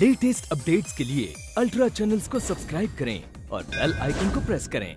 Latest updates के लिए ultra channels को सब्सक्राइब करें और बेल आइकन को प्रेस करें।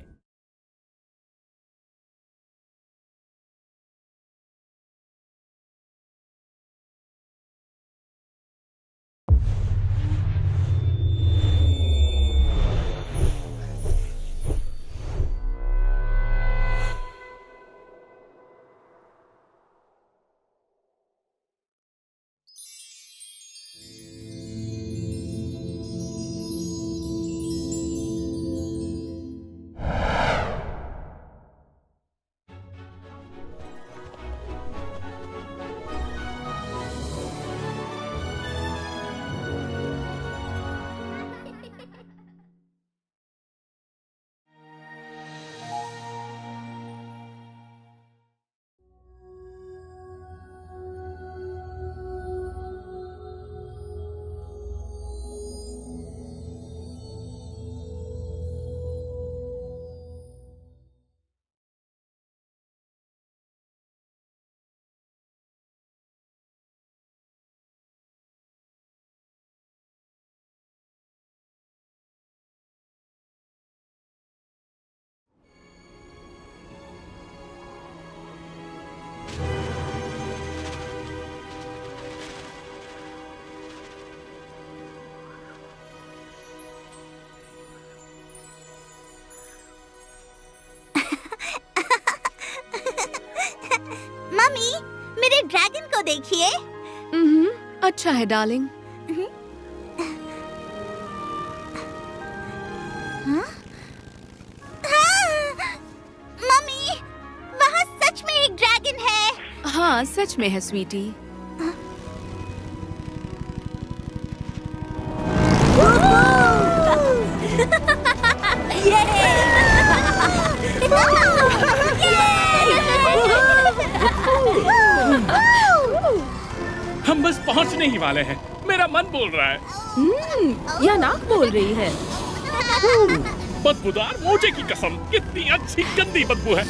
मम्मी, मेरे ड्रैगन को देखिए। अच्छा है डार्लिंग। मम्मी, वहाँ सच में एक ड्रैगन है। हाँ सच में है स्वीटी। हम बस पहुंचने ही वाले हैं। मेरा मन बोल रहा है। या नाक बोल रही है। बदबूदार मोजे की कसम, कितनी अच्छी गंदी बदबू है।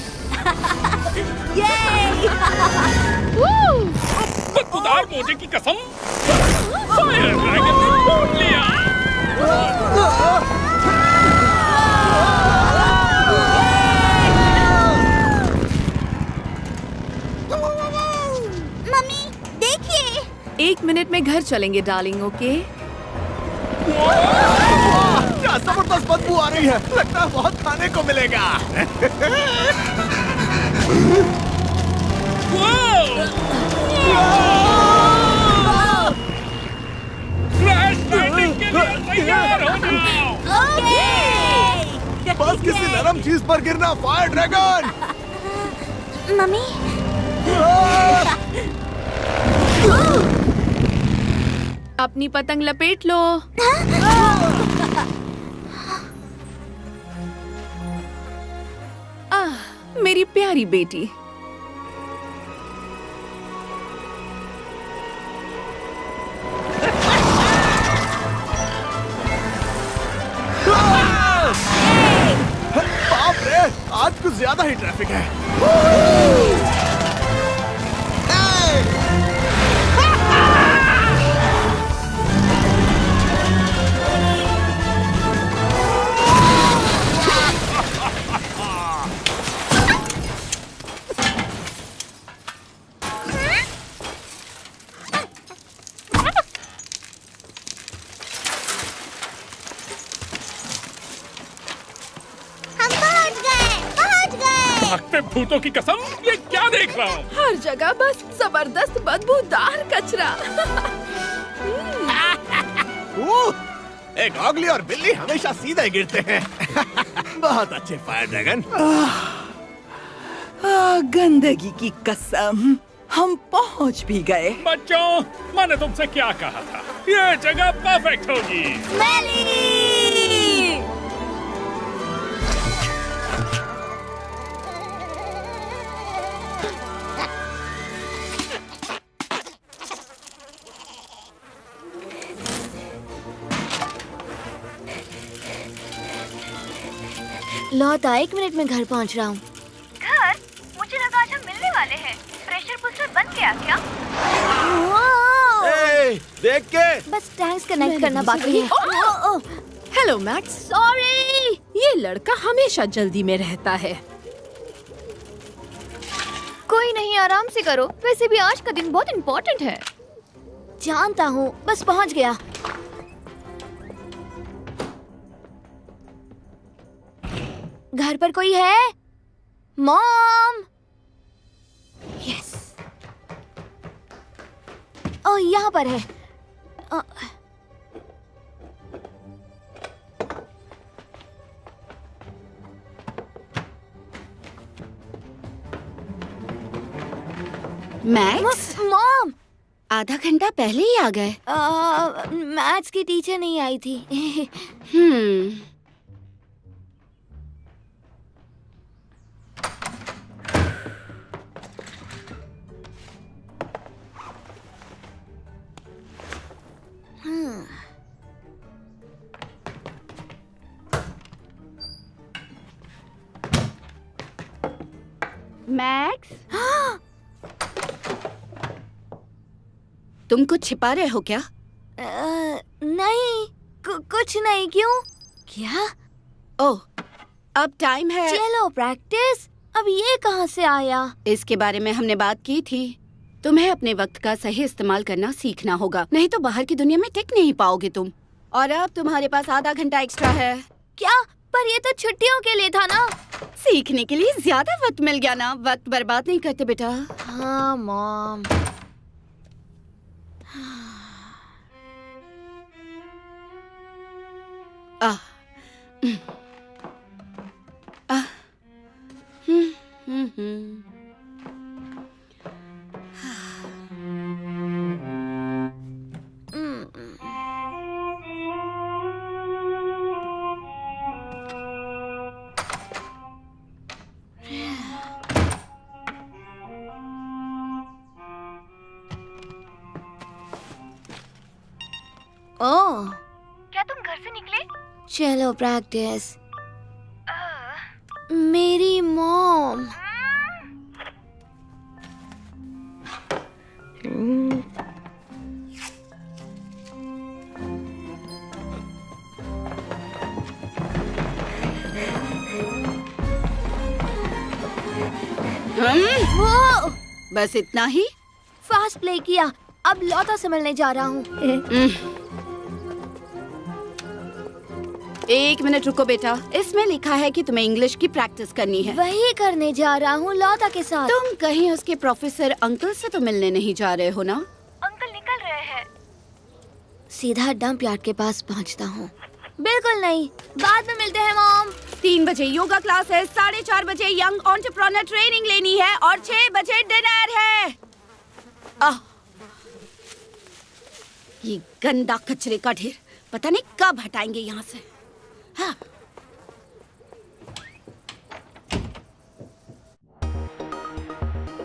बदबूदार मोजे की कसम। फायर ड्रैगन ने ढूंढ लिया। मम्मी देखिए। 1 मिनट में घर चलेंगे डार्लिंग, ओके? क्या जबरदस्त बदबू आ रही है। लगता है बहुत खाने को मिलेगा। क्रैश लैंडिंग के लिए तैयार हो जाओ। बस किसी नरम चीज पर गिरना। Fire dragon. मम्मी, अपनी पतंग लपेट लो। मेरी प्यारी बेटी। बाप रे, आज कुछ ज्यादा ही ट्रैफिक है। भागते भूतों की कसम, ये क्या देख रहा हूँ? हर जगह बस जबरदस्त बदबूदार कचरा। एक ऑगली और बिल्ली हमेशा सीधे गिरते हैं। बहुत अच्छे फायर ड्रैगन। गंदगी की कसम, हम पहुंच भी गए। बच्चों, मैंने तुमसे क्या कहा था? ये जगह परफेक्ट होगी। लौटा 1 मिनट में घर पहुंच रहा हूँ। घर? मुझे लगा आज हम मिलने वाले हैं। प्रेशर बूस्टर बन गया क्या? देख के। बस टैंक्स कनेक्ट करना बाकी है। Hello max. सॉरी। ये लड़का हमेशा जल्दी में रहता है। कोई नहीं, आराम से करो। वैसे भी आज का दिन बहुत इम्पोर्टेंट है। जानता हूँ, बस पहुँच गया। घर पर कोई है? मॉम। यस। ओह, यहाँ पर है। मैक्स, मॉम, आधा घंटा पहले ही आ गए। मैथ्स की टीचर नहीं आई थी। मैक्स, तुम कुछ छिपा रहे हो क्या? नहीं, कुछ नहीं। क्यों? क्या? ओह, अब टाइम है। चलो प्रैक्टिस। अब ये कहाँ से आया? इसके बारे में हमने बात की थी। तुम्हें अपने वक्त का सही इस्तेमाल करना सीखना होगा, नहीं तो बाहर की दुनिया में टिक नहीं पाओगे तुम। और अब तुम्हारे पास आधा घंटा एक्स्ट्रा है। क्या? पर ये तो छुट्टियों के लिए था ना। सीखने के लिए ज्यादा वक्त मिल गया ना। वक्त बर्बाद नहीं करते बेटा। हाँ मॉम। ओह, क्या तुम घर से निकले? चलो प्रैक्टिस। मेरी मॉम। वो बस इतना ही? फास्ट प्ले किया। अब लौटा संभलने जा रहा हूँ। 1 मिनट रुको बेटा। इसमें लिखा है कि तुम्हें इंग्लिश की प्रैक्टिस करनी है। वही करने जा रहा हूँ लौटा के साथ। तुम कहीं उसके प्रोफेसर अंकल से तो मिलने नहीं जा रहे हो ना? अंकल निकल रहे हैं। सीधा डंप यार्ड के पास पहुँचता हूँ। बिल्कुल नहीं, बाद में मिलते हैं मॉम। 3 बजे योगा क्लास है, 4:30 बजे यंग एंटरप्रेन्योर ट्रेनिंग लेनी है और 6 बजे डिनर है। ये गंदा कचरे का ढेर, पता नहीं कब हटाएंगे यहाँ से। हाँ।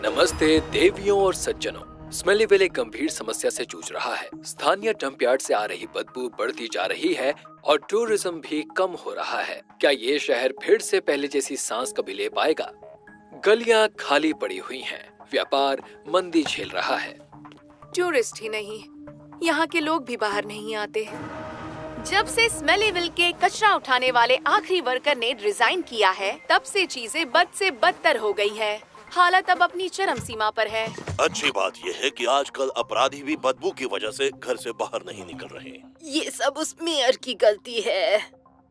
नमस्ते देवियों और सज्जनों। स्मेलीविल एक गंभीर समस्या से जूझ रहा है। स्थानीय डंप यार्ड से आ रही बदबू बढ़ती जा रही है और टूरिज्म भी कम हो रहा है। क्या ये शहर फिर से पहले जैसी सांस कभी ले पाएगा? गलियां खाली पड़ी हुई हैं, व्यापार मंदी झेल रहा है। टूरिस्ट ही नहीं, यहाँ के लोग भी बाहर नहीं आते। जब से स्मेलीविल के कचरा उठाने वाले आखिरी वर्कर ने रिजाइन किया है, तब से चीजें बद से बदतर हो गई है। हालत अब अपनी चरम सीमा पर है। अच्छी बात यह है कि आजकल अपराधी भी बदबू की वजह से घर से बाहर नहीं निकल रहे। ये सब उस मेयर की गलती है।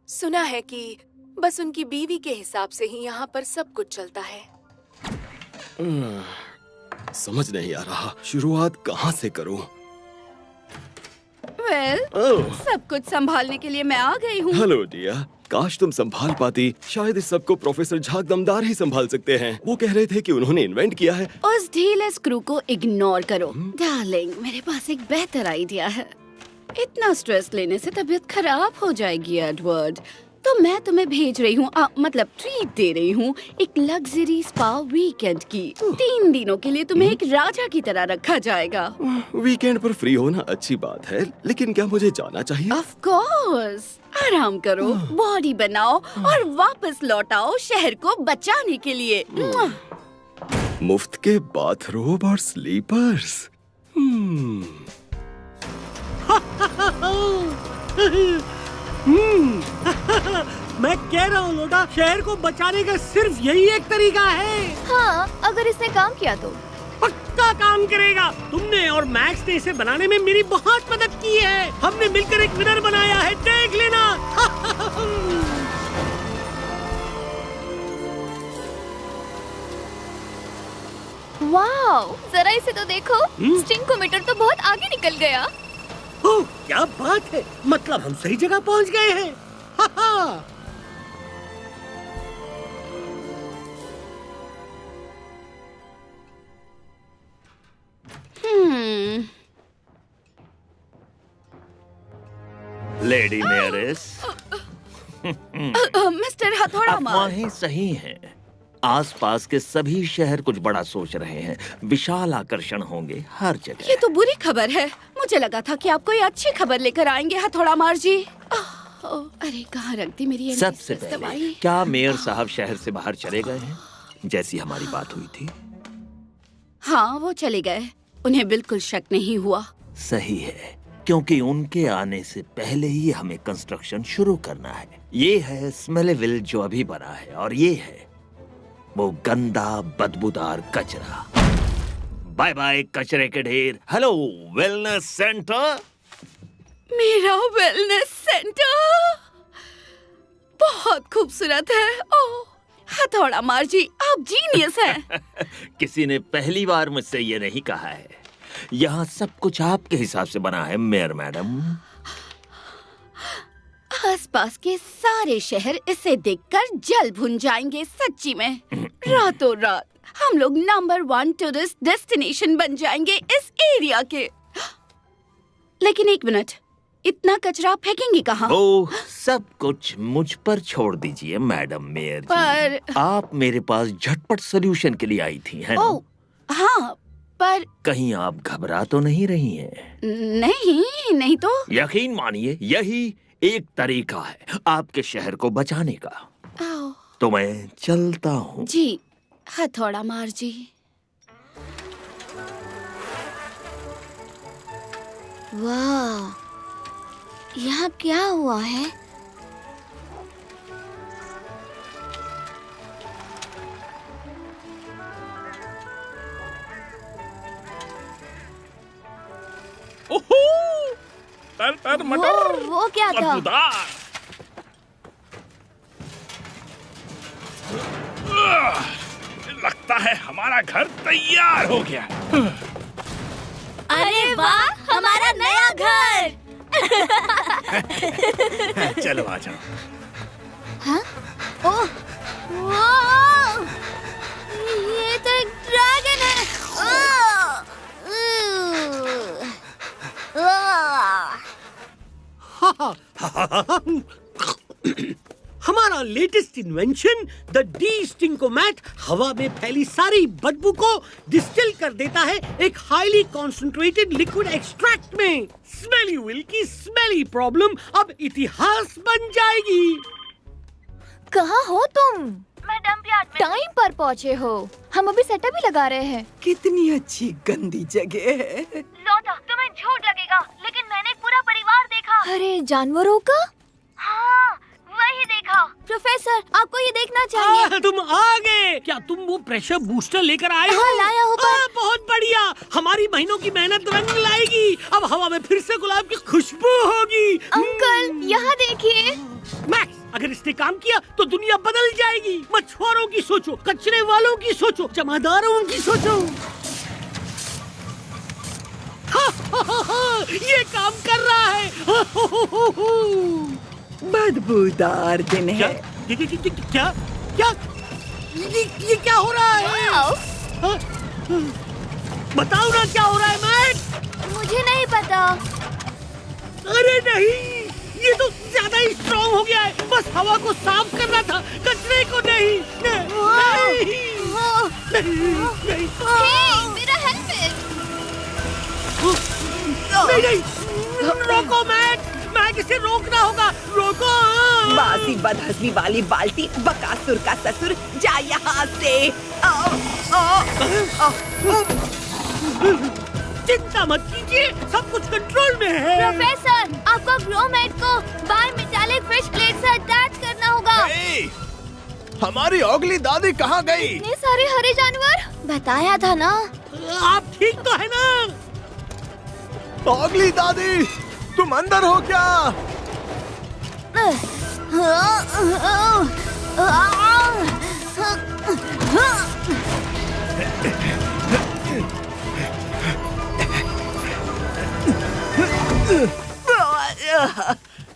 सुना है कि बस उनकी बीवी के हिसाब से ही यहाँ पर सब कुछ चलता है। समझ नहीं आ रहा शुरुआत कहाँ से करूं। सब कुछ संभालने के लिए मैं आ गई हूँ। हेलो डियर, काश तुम संभाल पाती। शायद इस सब को प्रोफेसर झाग दमदार ही संभाल सकते हैं। वो कह रहे थे कि उन्होंने इन्वेंट किया है। उस ढीले स्क्रू को इग्नोर करो। डार्लिंग, मेरे पास एक बेहतर आइडिया है। इतना स्ट्रेस लेने से तबीयत खराब हो जाएगी एडवर्ड। तो मैं तुम्हें भेज रही हूँ, मतलब ट्रीट दे रही हूँ, एक लग्जरी स्पा वीकेंड की। 3 दिनों के लिए तुम्हें एक राजा की तरह रखा जाएगा। वीकेंड पर फ्री होना अच्छी बात है, लेकिन क्या मुझे जाना चाहिए? Of course. आराम करो, बॉडी बनाओ और वापस लौटाओ शहर को बचाने के लिए। मुफ्त के बाथरोब और स्लीपर्स। मैं कह रहा हूँ लोटा, शहर को बचाने का सिर्फ यही एक तरीका है। हाँ, अगर इसने काम किया तो पक्का काम करेगा। तुमने और मैक्स ने इसे बनाने में मेरी बहुत मदद की है। हमने मिलकर एक विनर बनाया है, देख लेना। वाओ, जरा इसे तो देखो। स्टिंकोमीटर तो बहुत आगे निकल गया। ओह, क्या बात है, मतलब हम सही जगह पहुंच गए हैं। लेडी मेयरेस, मिस्टर हथौड़ा मार। अफवाहें सही हैं। आसपास के सभी शहर कुछ बड़ा सोच रहे हैं। विशाल आकर्षण होंगे हर जगह। ये तो बुरी खबर है। मुझे लगा था कि आप कोई अच्छी खबर लेकर आएंगे हथौड़ा मार जी। अरे कहाँ रख दी मेरी सबसे पहले, क्या मेयर साहब शहर से बाहर चले गए हैं जैसी हमारी बात हुई थी? हाँ, वो चले गए। उन्हें बिल्कुल शक नहीं हुआ। सही है, क्योंकि उनके आने से पहले ही हमें कंस्ट्रक्शन शुरू करना है। ये है स्मेलीविल जो अभी बना है, और ये है वो गंदा बदबूदार कचरा। बाय बाय कचरे के ढेर। Hello wellness centre. मेरा वेलनेस सेंटर बहुत खूबसूरत है। ओह हथौड़ा मार जी, आप जीनियस हैं। किसी ने पहली बार मुझसे ये नहीं कहा है। यहाँ सब कुछ आपके हिसाब से बना है मेयर मैडम। आसपास के सारे शहर इसे देखकर जल भुन जाएंगे। सच्ची में रातों रात हम लोग नंबर 1 टूरिस्ट डेस्टिनेशन बन जाएंगे इस एरिया के। लेकिन एक मिनट, इतना कचरा फेंकेंगे कहाँ? ओह, सब कुछ मुझ पर छोड़ दीजिए मैडम मेयर जी। पर आप मेरे पास झटपट सॉल्यूशन के लिए आई थी, है ना? ओह हाँ, पर कहीं आप घबरा तो नहीं रही हैं? नहीं तो यकीन मानिए, यही एक तरीका है आपके शहर को बचाने का। तो मैं चलता हूँ। जी हथौड़ा मार जी। वाह, यहाँ क्या हुआ है? ओहो, तर मटर। वो क्या था? लगता है हमारा घर तैयार हो गया। अरे वाह, हमारा नया घर। चलो आ जाओ। हाँ? ओह, वाह, ये तो एक ड्रैगन है। हमारा लेटेस्ट इन्वेंशन द डी स्टिंकोमैट हवा में फैली सारी बदबू को डिस्टिल कर देता है एक हाईली कॉन्सेंट्रेटेड लिक्विड एक्सट्रैक्ट में। स्मेलीविल की स्मेली प्रॉब्लम अब इतिहास बन जाएगी। कहाँ हो तुम? मैं डंप यार्ड में। टाइम पर पहुँचे हो। हम अभी सेटअप भी लगा रहे हैं। कितनी अच्छी गंदी जगह है। लौटा, तुम्हें झूठ लगेगा, लेकिन मैंने एक पूरा परिवार देखा। अरे जानवरों का? हाँ, वही देखा। प्रोफेसर, आपको ये देखना चाहिए। तुम आ गए। क्या तुम वो प्रेशर बूस्टर लेकर आए हो? हाँ, लाया हूँ पर... बहुत बढ़िया, हमारी महीनों की मेहनत रंग लाएगी। अब हवा में फिर से गुलाब की खुशबू होगी। अंकल, यहाँ देखिए। मैक्स, अगर इसने काम किया तो दुनिया बदल जाएगी। मछुआरों की सोचो, कचरे वालों की सोचो, जमादारों की सोचो। ये काम कर रहा है। बदबूदार दिन है। क्या ये क्या हो रहा है? बताओ ना क्या हो रहा है मैक्स? मुझे नहीं पता। अरे नहीं, ये तो ज्यादा ही स्ट्रॉन्ग हो गया है। बस हवा को साफ करना था, कचरे को नहीं। मेरा हेलमेट। नहीं, रोको मैक्स, मैक्स इसे रोकना होगा। रोको। बासी बदहजमी वाली बाल्टी, बकासुर का ससुर, जा यहाँ से। चिंता मत कीजिए, सब कुछ कंट्रोल में है। प्रोफेसर, आपको ग्रोमेट को बायोमेटालिक फिश प्लेट से अटैच करना होगा। हमारी ओगली दादी कहाँ गई? इतने सारे हरे जानवर, बताया था ना। आप ठीक तो है ना? ओगली दादी, तुम अंदर हो क्या?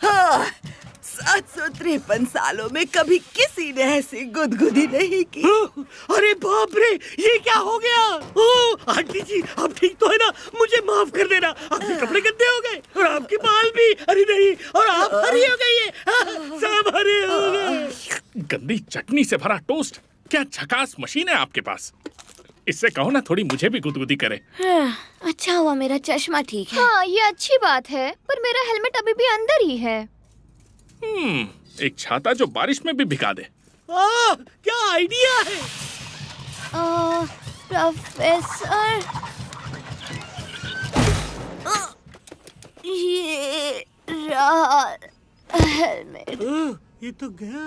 हाँ, 753 सालों में कभी किसी ने ऐसी गुदगुदी नहीं की। अरे बाप रे, ये क्या हो गया? ओह आंटी जी, आप ठीक तो है ना? मुझे माफ कर देना, आपके कपड़े गंदे हो गए और आपके बाल भी। अरे नहीं, और आप हरी हो गई है, सब हरे हो गए। गंदी चटनी से भरा टोस्ट, क्या झकास मशीन है आपके पास। इससे कहो ना थोड़ी मुझे भी गुदगुदी करे। अच्छा हुआ मेरा चश्मा ठीक है। हाँ, ये अच्छी बात है, पर मेरा हेलमेट अभी भी अंदर ही है। एक छाता जो बारिश में भी भिगा दे। क्या आइडिया है? प्रोफेसर, ये रहा हेलमेट। ये तो गया।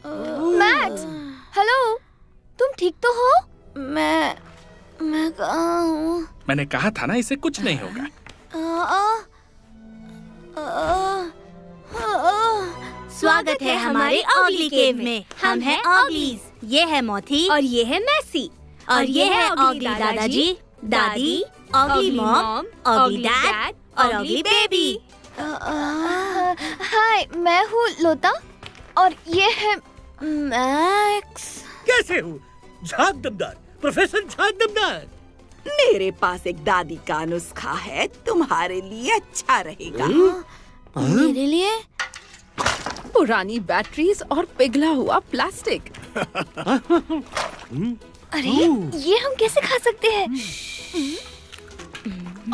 मैक्स, हेलो, तुम ठीक तो हो? मैं कहाँ हूँ? मैंने कहा था ना, इसे कुछ नहीं होगा। स्वागत है हमारे ऑगली केव में। हम हैं ऑगलीज। ये है मोथी और ये है मैसी और ये है ऑगली दादाजी, दादी, ऑगली मॉम, ऑगली डैड और ऑगली बेबी। हाय, मैं हूँ लोता और ये है मैक्स। कैसे हो झाग दमदार, प्रोफेसर झाग दमदार? मेरे पास एक दादी का नुस्खा है, तुम्हारे लिए अच्छा रहेगा। मेरे लिए? पुरानी बैटरीज और पिघला हुआ प्लास्टिक। अरे ये हम कैसे खा सकते हैं?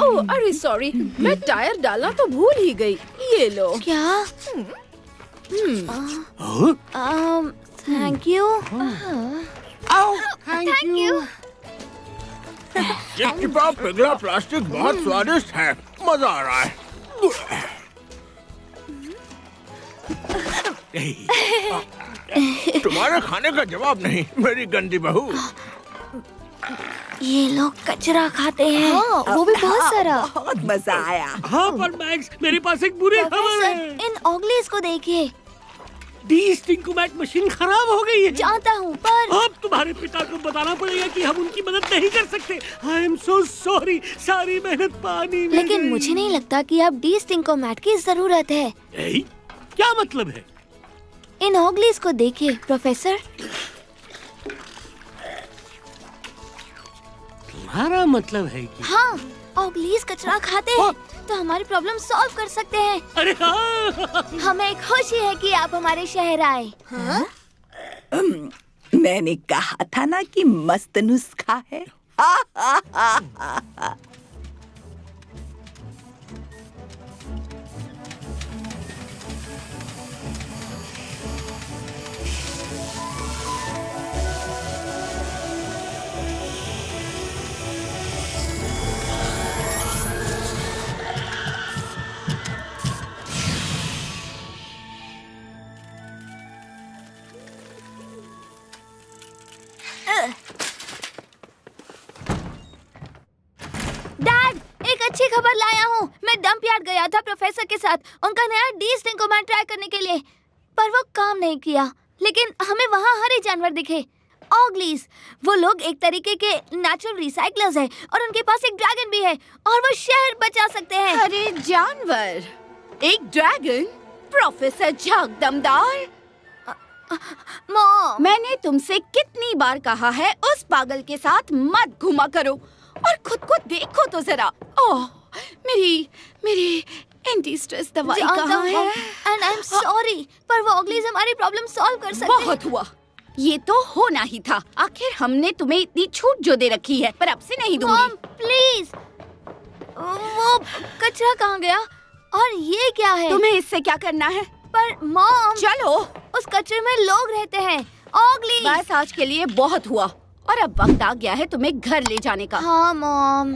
ओह अरे सॉरी, मैं टायर डालना तो भूल ही गई। ये लो। क्या? Thank you. Thank you. चिपचिपा पिघला प्लास्टिक बहुत स्वादिष्ट है, मजा आ रहा है। तुम्हारे खाने का जवाब नहीं, मेरी गंदी बहू। ये लोग कचरा खाते हैं। हाँ, वो भी बहुत सारा। बहुत मजा आया। हाँ पर मैक्स, मेरे पास एक बुरी खबर है। इन ऑगलीज को देखिए, डी-स्टिंकोमैट मशीन खराब हो गई है। जानता हूँ, पर अब तुम्हारे पिता को बताना पड़ेगा कि हम उनकी मदद नहीं कर सकते। आई एम सो सॉरी, सारी मेहनत पानी में लेकिन गई। मुझे नहीं लगता कि अब डी-स्टिंकोमैट की जरूरत है। क्या मतलब है? इन ऑगलीज को देखिए प्रोफेसर। तुम्हारा मतलब है कि हाँ, ऑगलीज कचरा खाते हैं तो हमारी प्रॉब्लम सॉल्व कर सकते हैं। अरे हाँ। हमें खुशी है कि आप हमारे शहर आए। हाँ? मैंने कहा था ना कि मस्त नुस्खा है। डैड, एक अच्छी खबर लाया हूँ। मैं डंप यार्ड गया था प्रोफेसर के साथ, उनका नया डी-स्टिंकोमैट ट्राई करने के लिए, पर वो काम नहीं किया। लेकिन हमें वहाँ हरे जानवर दिखे, ऑगलीज। वो लोग एक तरीके के नेचुरल रिसाइकलर्स हैं और उनके पास एक ड्रैगन भी है और वो शहर बचा सकते हैं। अरे जानवर, एक ड्रैगन? प्रोफेसर झाग दमदार, मॉम, मैंने तुमसे कितनी बार कहा है उस पागल के साथ मत घुमा करो और खुद को देखो तो जरा। ओह, मेरी एंटी स्ट्रेस दवाई कहाँ है? एंड आई एम सॉरी, पर वो ऑगलीज हमारी प्रॉब्लम सॉल्व कर सकते हैं। बहुत हुआ, ये तो होना ही था। आखिर हमने तुम्हें इतनी छूट जो दे रखी है, पर अब से नहीं दूंगी। मॉम प्लीज, वो कचरा कहाँ गया? और ये क्या है? तुम्हें इससे क्या करना है? पर मॉम, चलो, उस कचरे में लोग रहते हैं, ऑगली। बस आज के लिए बहुत हुआ और अब वक्त आ गया है तुम्हें घर ले जाने का। हाँ मॉम।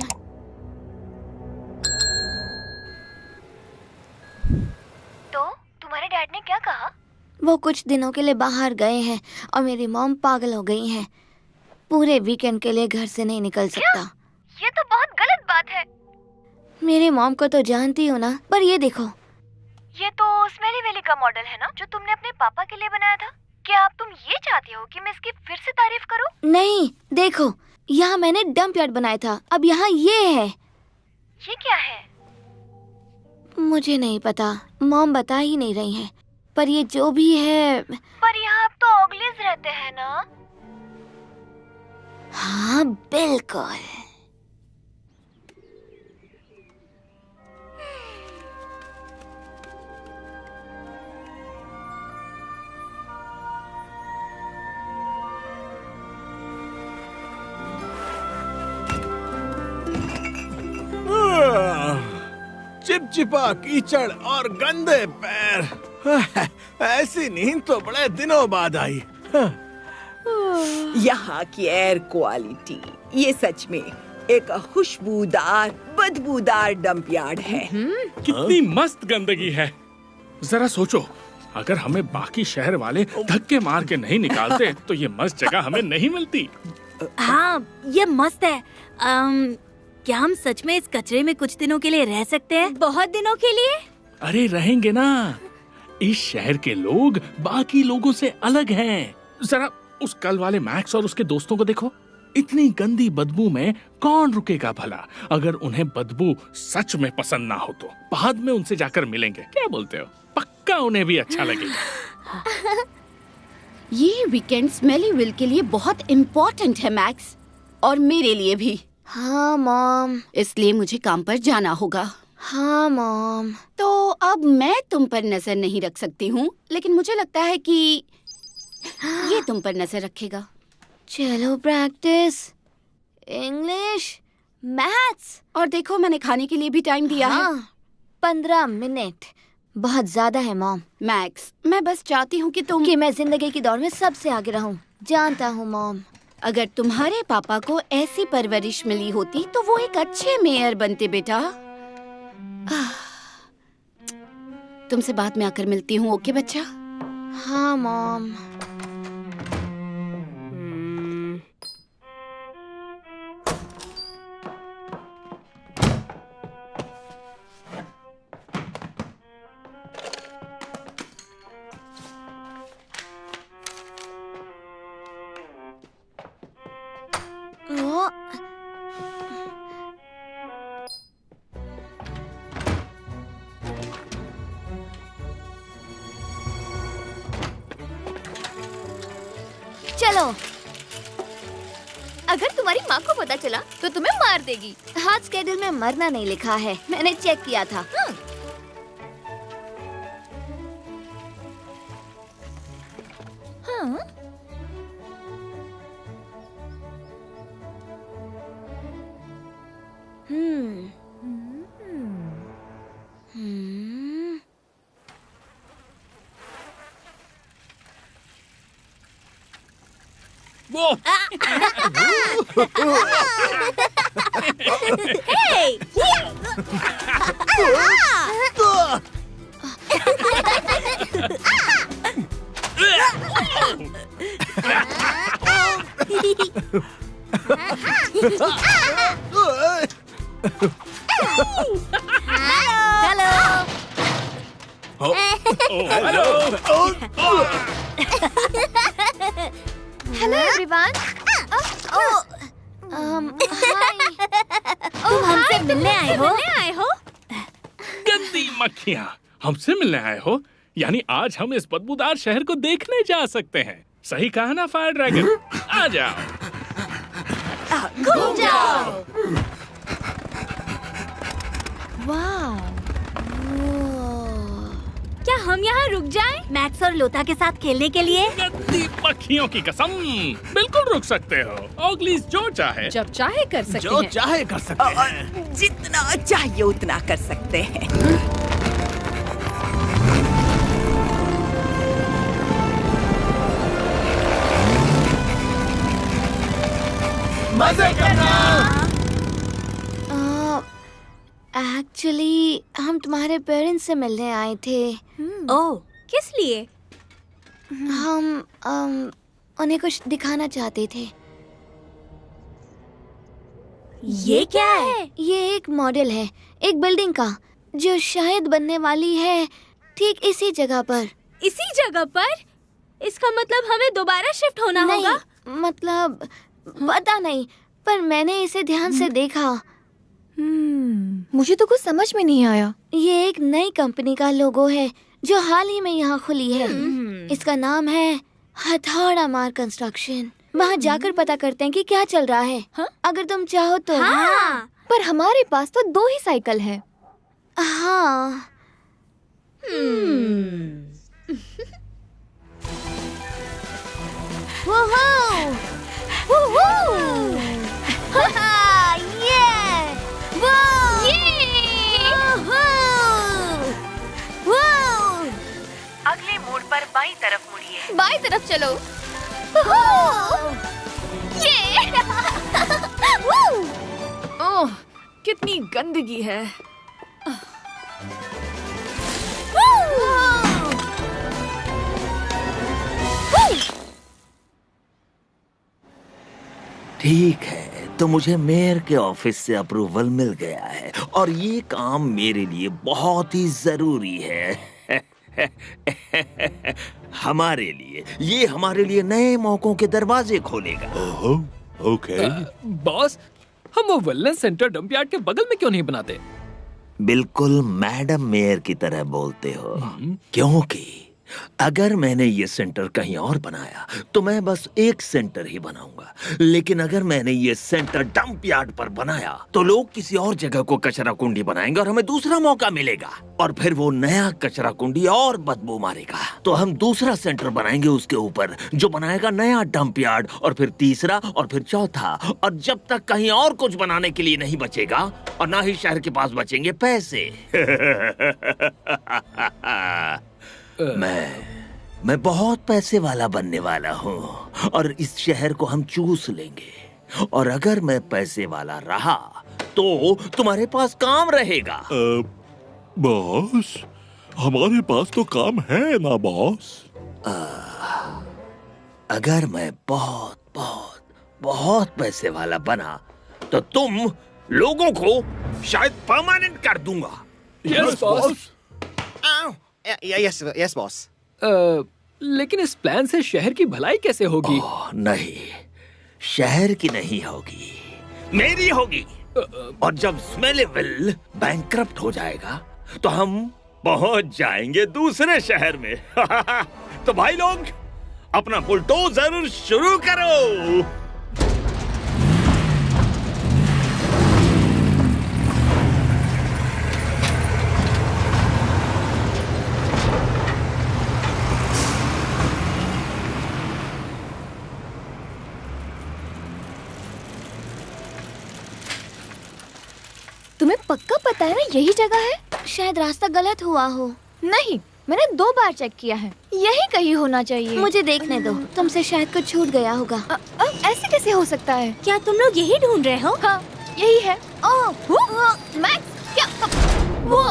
तो तुम्हारे डैड ने क्या कहा? वो कुछ दिनों के लिए बाहर गए हैं और मेरी मॉम पागल हो गई हैं। पूरे वीकेंड के लिए घर से नहीं निकल सकता। ये तो बहुत गलत बात है। मेरी मॉम को तो जानती हो ना, पर ये देखो। ये तो स्मेली वेली का मॉडल है ना, जो तुमने अपने पापा के लिए बनाया था। क्या अब तुम ये चाहती हो कि मैं इसकी फिर से तारीफ करूं? नहीं, देखो यहाँ मैंने डंप यार्ड बनाया था, अब यहाँ ये है। ये क्या है? मुझे नहीं पता, मॉम बता ही नहीं रही हैं। पर ये जो भी है। पर यहाँ अब तो ऑगलीज रहते हैं ना? हाँ बिल्कुल। चिपचिपा कीचड़ और गंदे पैर। ऐसी नींद तो बड़े दिनों बाद आई। यहाँ की एयर क्वालिटी ये सच में एक खुशबूदार बदबूदार डंप यार्ड है। कितनी मस्त गंदगी है। जरा सोचो, अगर हमें बाकी शहर वाले धक्के मार के नहीं निकालते तो ये मस्त जगह हमें नहीं मिलती। हाँ, ये मस्त है। क्या हम सच में इस कचरे में कुछ दिनों के लिए रह सकते हैं? बहुत दिनों के लिए? अरे रहेंगे ना। इस शहर के लोग बाकी लोगों से अलग हैं। जरा उस कल वाले मैक्स और उसके दोस्तों को देखो। इतनी गंदी बदबू में कौन रुकेगा भला? अगर उन्हें बदबू सच में पसंद ना हो तो बाद में उनसे जाकर मिलेंगे। क्या बोलते हो? पक्का उन्हें भी अच्छा लगेगा। ये वीकेंड स्मेलीविल के लिए बहुत इम्पोर्टेंट है मैक्स, और मेरे लिए भी। हाँ मॉम। इसलिए मुझे काम पर जाना होगा। हाँ मॉम। तो अब मैं तुम पर नजर नहीं रख सकती हूँ, लेकिन मुझे लगता है कि ये तुम पर नजर रखेगा। चलो प्रैक्टिस, इंग्लिश, मैथ्स। और देखो मैंने खाने के लिए भी टाइम दिया है। 15 मिनट बहुत ज्यादा है मॉम। मैक्स, मैं बस चाहती हूँ कि मैं जिंदगी की दौड़ में सबसे आगे रहूं। जानता हूँ मॉम। अगर तुम्हारे पापा को ऐसी परवरिश मिली होती तो वो एक अच्छे मेयर बनते बेटा। तुमसे बाद में आकर मिलती हूँ, ओके बच्चा? हाँ मॉम। चलो, अगर तुम्हारी माँ को पता चला तो तुम्हें मार देगी। हाथ स्केड्यूल में मरना नहीं लिखा है, मैंने चेक किया था। हाँ? वो हेलो एवरीवन। तुम हमसे मिलने आए हो? गंदी मक्खियाँ, हमसे मिलने आए हो? यानी आज हम इस बदबूदार शहर को देखने जा सकते हैं। सही कहा ना फायर ड्रैगन? आ जाओ। घूम जाओ। वाह, क्या हम यहाँ रुक जाएं? मैक्स और लोता के साथ खेलने के लिए? गंदी मक्खियों की कसम, बिल्कुल रुक सकते हो। ऑगलीज जो चाहे, जब चाहे कर सकते जो हैं। चाहे कर सकते हैं। जितना चाहिए उतना कर सकते हैं। मजे करना। एक्चुअली हम तुम्हारे पेरेंट्स से मिलने आए थे। ओह, किस लिए? हम उन्हें कुछ दिखाना चाहते थे। ये क्या है? ये एक मॉडल है एक बिल्डिंग का जो शायद बनने वाली है ठीक इसी जगह पर। इसी जगह पर? इसका मतलब हमें दोबारा शिफ्ट होना होगा? मतलब पता नहीं, पर मैंने इसे ध्यान से देखा। मुझे तो कुछ समझ में नहीं आया। ये एक नई कंपनी का लोगो है जो हाल ही में यहाँ खुली है। इसका नाम है हथौड़ा मार कंस्ट्रक्शन। वहाँ जाकर पता करते हैं कि क्या चल रहा है। अगर तुम चाहो तो। हाँ। पर हमारे पास तो 2 ही साइकिल है। हाँ। अगले मोड़ पर बाईं तरफ मुड़िए। बाईं तरफ चलो। ओह, कितनी गंदगी है। ठीक है, तो मुझे मेयर के ऑफिस से अप्रूवल मिल गया है और ये काम मेरे लिए बहुत ही जरूरी है। हमारे लिए नए मौकों के दरवाजे खोलेगा। ओके। बॉस, हम वो वेलनेस सेंटर डंपयार्ड के बगल में क्यों नहीं बनाते? बिल्कुल मैडम मेयर की तरह बोलते हो, क्योंकि अगर मैंने ये सेंटर कहीं और बनाया तो मैं बस एक सेंटर ही बनाऊंगा, लेकिन अगर मैंने ये सेंटर डंप यार्ड पर बनाया तो लोग किसी और जगह को कचरा कुंडी बनाएंगे और हमें दूसरा मौका मिलेगा, और फिर वो नया कचरा कुंडी और बदबू मारेगा। तो हम दूसरा सेंटर बनाएंगे उसके ऊपर जो बनाएगा नया डंप यार्ड, और फिर तीसरा और फिर चौथा, और जब तक कहीं और कुछ बनाने के लिए नहीं बचेगा और ना ही शहर के पास बचेंगे पैसे। मैं बहुत पैसे वाला बनने वाला हूँ और इस शहर को हम चूस लेंगे, और अगर मैं पैसे वाला रहा तो तुम्हारे पास काम रहेगा। बॉस, हमारे पास तो काम है ना बॉस। अगर मैं बहुत बहुत बहुत पैसे वाला बना तो तुम लोगों को शायद परमानेंट कर दूंगा। Yes boss. Yes boss. लेकिन इस प्लान से शहर की भलाई कैसे होगी? नहीं, शहर की नहीं होगी, मेरी होगी। और जब स्मेलीविल बैंकक्रप्ट हो जाएगा तो हम पहुंच जाएंगे दूसरे शहर में। तो भाई लोग, अपना बुलडोजर शुरू करो। तुम्हें पक्का पता है ना यही जगह है? शायद रास्ता गलत हुआ हो। नहीं, मैंने 2 बार चेक किया है, यही कहीं होना चाहिए। मुझे देखने दो, तुमसे शायद कुछ छूट गया होगा। ऐसे कैसे हो सकता है? क्या तुम लोग यही ढूंढ रहे हो? हाँ, यही है। मैक्स, क्या? वो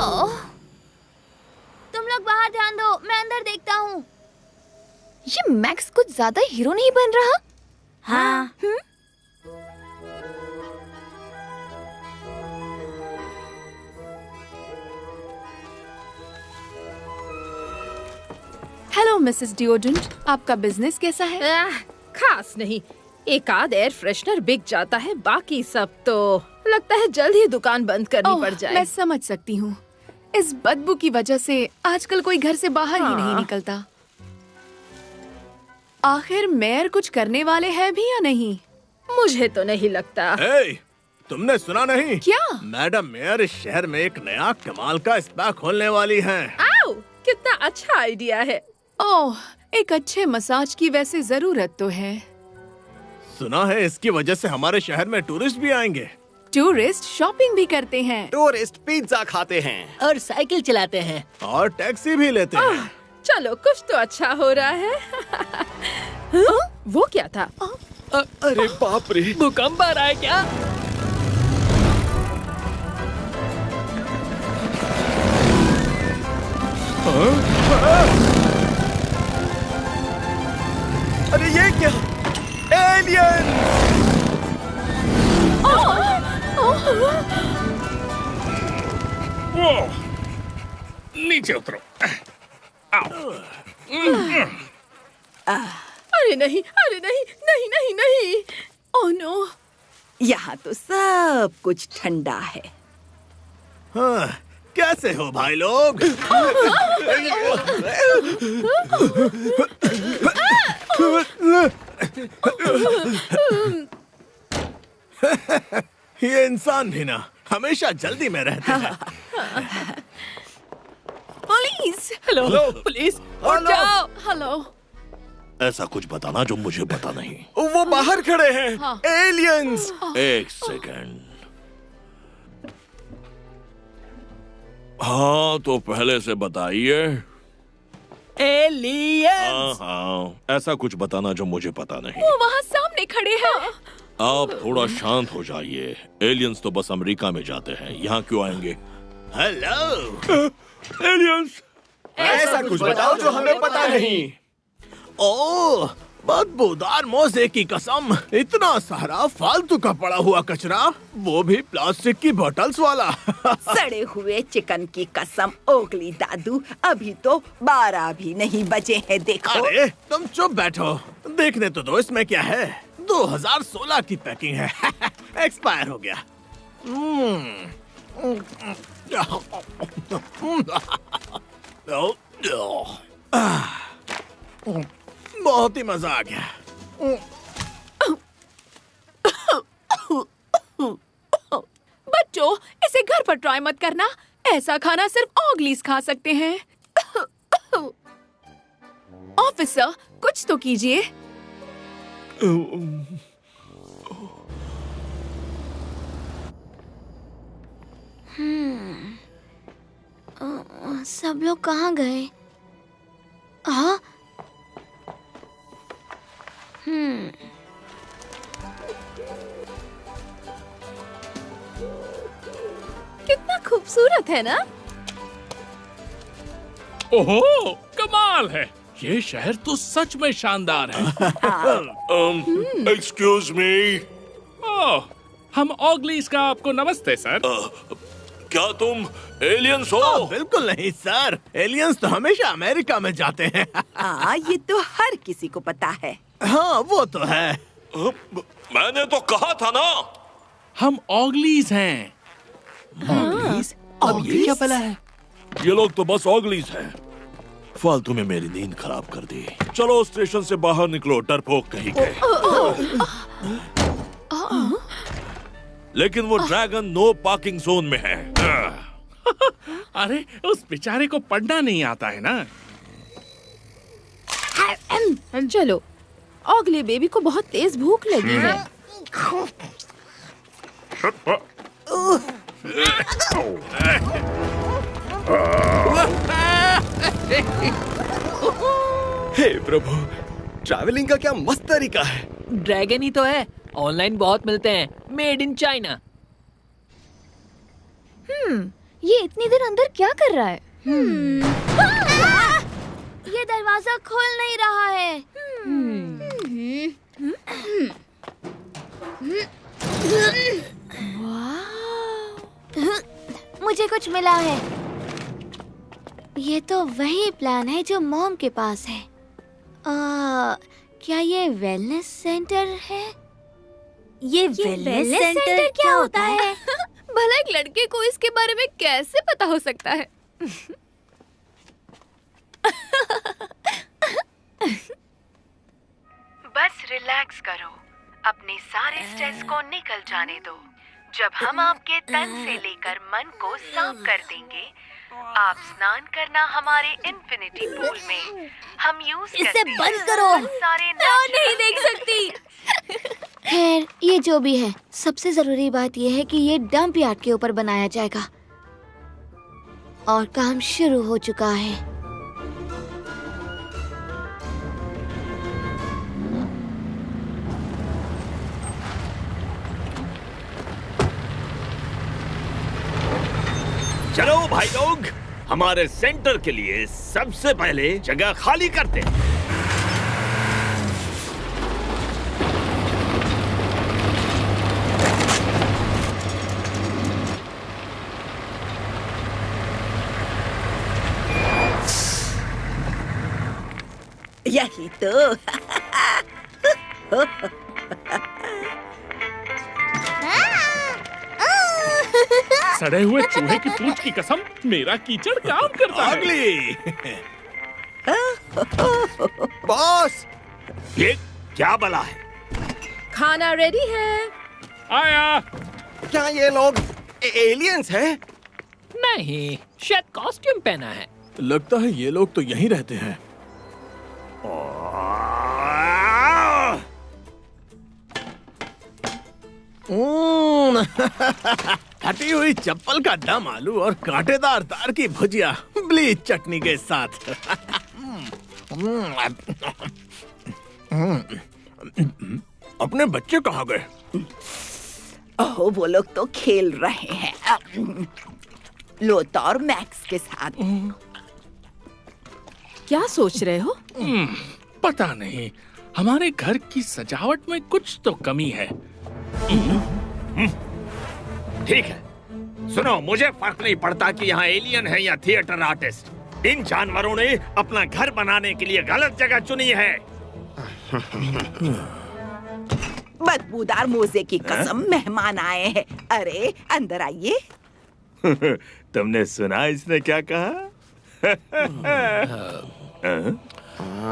तुम लोग बाहर ध्यान दो, मैं अंदर देखता हूँ। ये मैक्स कुछ ज्यादा हीरो नहीं बन रहा? हाँ। हेलो मिसेस डिओडेंट, आपका बिजनेस कैसा है? खास नहीं, एक आध एयर फ्रेशनर बिक जाता है, बाकी सब तो लगता है जल्द ही दुकान बंद करनी पड़ जाए। मैं समझ सकती हूँ, इस बदबू की वजह से आजकल कोई घर से बाहर ही नहीं निकलता। आखिर मेयर कुछ करने वाले हैं भी या नहीं? मुझे तो नहीं लगता। तुमने सुना नहीं? क्या? मैडम मेयर इस शहर में एक नया कमाल का स्पा खोलने वाली हैं। आओ, कितना अच्छा आइडिया है। ओह, एक अच्छे मसाज की वैसे जरूरत तो है। सुना है इसकी वजह से हमारे शहर में टूरिस्ट भी आएंगे। टूरिस्ट शॉपिंग भी करते हैं, टूरिस्ट पिज्जा खाते हैं और साइकिल चलाते हैं और टैक्सी भी लेते हैं। चलो कुछ तो अच्छा हो रहा है। वो क्या था? अरे बाप रे, भूकंप आ रहा है क्या? अरे ये क्या? एलियन! वो नीचे उतरो। अरे नहीं, अरे नहीं, नहीं नहीं नहीं, ओह नो। यहाँ तो सब कुछ ठंडा है। हाँ, कैसे हो भाई लोग? ये इंसान भी ना हमेशा जल्दी में रहते हैं। पुलिस! हेलो पुलिस, उठ जाओ। हेलो। ऐसा कुछ बताना जो मुझे पता नहीं। वो बाहर खड़े हैं। हाँ। एलियंस! एक सेकंड। हाँ तो पहले से बताइए। एलियंस! हाँ, ऐसा कुछ बताना जो मुझे पता नहीं। वो वहाँ सामने खड़े हैं। आप थोड़ा शांत हो जाइए। एलियंस तो बस अमेरिका में जाते हैं, यहाँ क्यों आएंगे? Hello aliens! ऐसा कुछ बताओ जो हमें पता नहीं। ओह, बदबूदार मोजे की कसम, इतना सारा फालतू का पड़ा हुआ कचरा, वो भी प्लास्टिक की बोतल्स वाला। सड़े हुए चिकन की कसम, ओगली दादू, अभी तो 12 भी नहीं बजे हैं, देखो। अरे तुम चुप बैठो, देखने तो दो इसमें क्या है। 2016 की पैकिंग है। एक्सपायर हो गया। बहुत ही मजा आ गया। बच्चों, इसे घर पर ट्राई मत करना। ऐसा खाना सिर्फ ऑगलीज खा सकते हैं। ऑफिसर, कुछ तो कीजिए। सब लोग कहाँ गए? हाँ? कितना खूबसूरत है ना? ओहो, कमाल है। ये शहर तो सच में शानदार है। Excuse me. ओह, हम ऑगलीज का आपको नमस्ते सर। क्या तुम एलियंस हो? बिल्कुल नहीं सर, एलियंस तो हमेशा अमेरिका में जाते हैं। हाँ, ये तो हर किसी को पता है। हाँ वो तो है। मैंने तो कहा था ना। हम ऑगलीज हैं। ऑगलीज? अब ये क्या पला है? ये लोग तो बस ऑगलीज हैं। फालतू में मेरी नींद खराब कर दी। चलो स्टेशन से बाहर निकलो, डरपोक कहीं के। लेकिन वो ड्रैगन नो पार्किंग जोन में है। अरे उस बेचारे को पढ़ना नहीं आता है ना। चलो, ऑगली बेबी को बहुत तेज भूख लगी है। हे प्रभु, ट्रैवलिंग का क्या मस्त तरीका है। ड्रैगन ही तो है, ऑनलाइन बहुत मिलते हैं, मेड इन चाइना। ये इतनी देर अंदर क्या कर रहा है? ये दरवाजा खोल नहीं रहा है। मुझे कुछ मिला है। ये तो वही प्लान है जो मॉम के पास है। क्या ये वेलनेस सेंटर है? ये वेलनेस सेंटर क्या होता है? भला एक लड़के को इसके बारे में कैसे पता हो सकता है? बस रिलैक्स करो, अपने सारे स्ट्रेस को निकल जाने दो। जब हम आपके तन से लेकर मन को साफ कर देंगे, आप स्नान करना हमारे इन्फिनिटी पूल में हम यूज इसे बंद करो। सारे नहीं देख सकती। खैर, ये जो भी है, सबसे जरूरी बात यह है कि ये डंप यार्ड के ऊपर बनाया जाएगा और काम शुरू हो चुका है। चलो भाई लोग, हमारे सेंटर के लिए सबसे पहले जगह खाली करते हैं। यही तो। सड़े हुए चूहे की पूंछ की कसम, मेरा कीचड़ काम करता है। अगली बॉस, ये क्या बला है? खाना रेडी है। आया। क्या ये लोग एलियंस हैं? नहीं, शायद कॉस्ट्यूम पहना है। लगता है ये लोग तो यहीं रहते हैं। हटी हुई चप्पल का दम आलू और कांटेदार तार की भुजिया ब्लीच चटनी के साथ। अपने बच्चे कहाँ गए? ओह, वो लोग तो खेल रहे हैं लोता और मैक्स के साथ। क्या सोच रहे हो? पता नहीं, हमारे घर की सजावट में कुछ तो कमी है। ठीक है, सुनो, मुझे फर्क नहीं पड़ता कि यहाँ एलियन है या थिएटर आर्टिस्ट। इन जानवरों ने अपना घर बनाने के लिए गलत जगह चुनी है। बदबूदार मोजे की कसम, मेहमान आए हैं। अरे अंदर आइए। तुमने सुना इसने क्या कहा?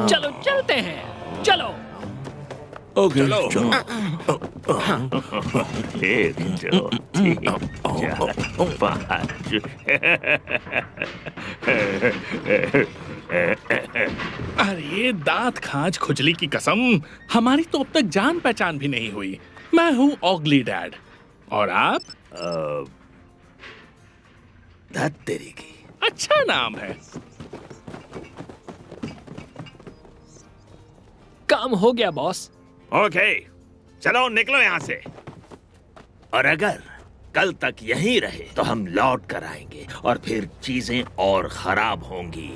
चलो चलते हैं, चलो। ओके, चलो। एक, दो, तीन, चार, 5। अरे दांत खाज खुजली की कसम, हमारी तो अब तक जान पहचान भी नहीं हुई। मैं हूँ ऑगली डैड, और आप? धत्तेरी की। अच्छा नाम है। काम हो गया बॉस। ओके, चलो निकलो यहाँ से। और अगर कल तक यहीं रहे तो हम लौट कर आएंगे और फिर चीजें और खराब होंगी।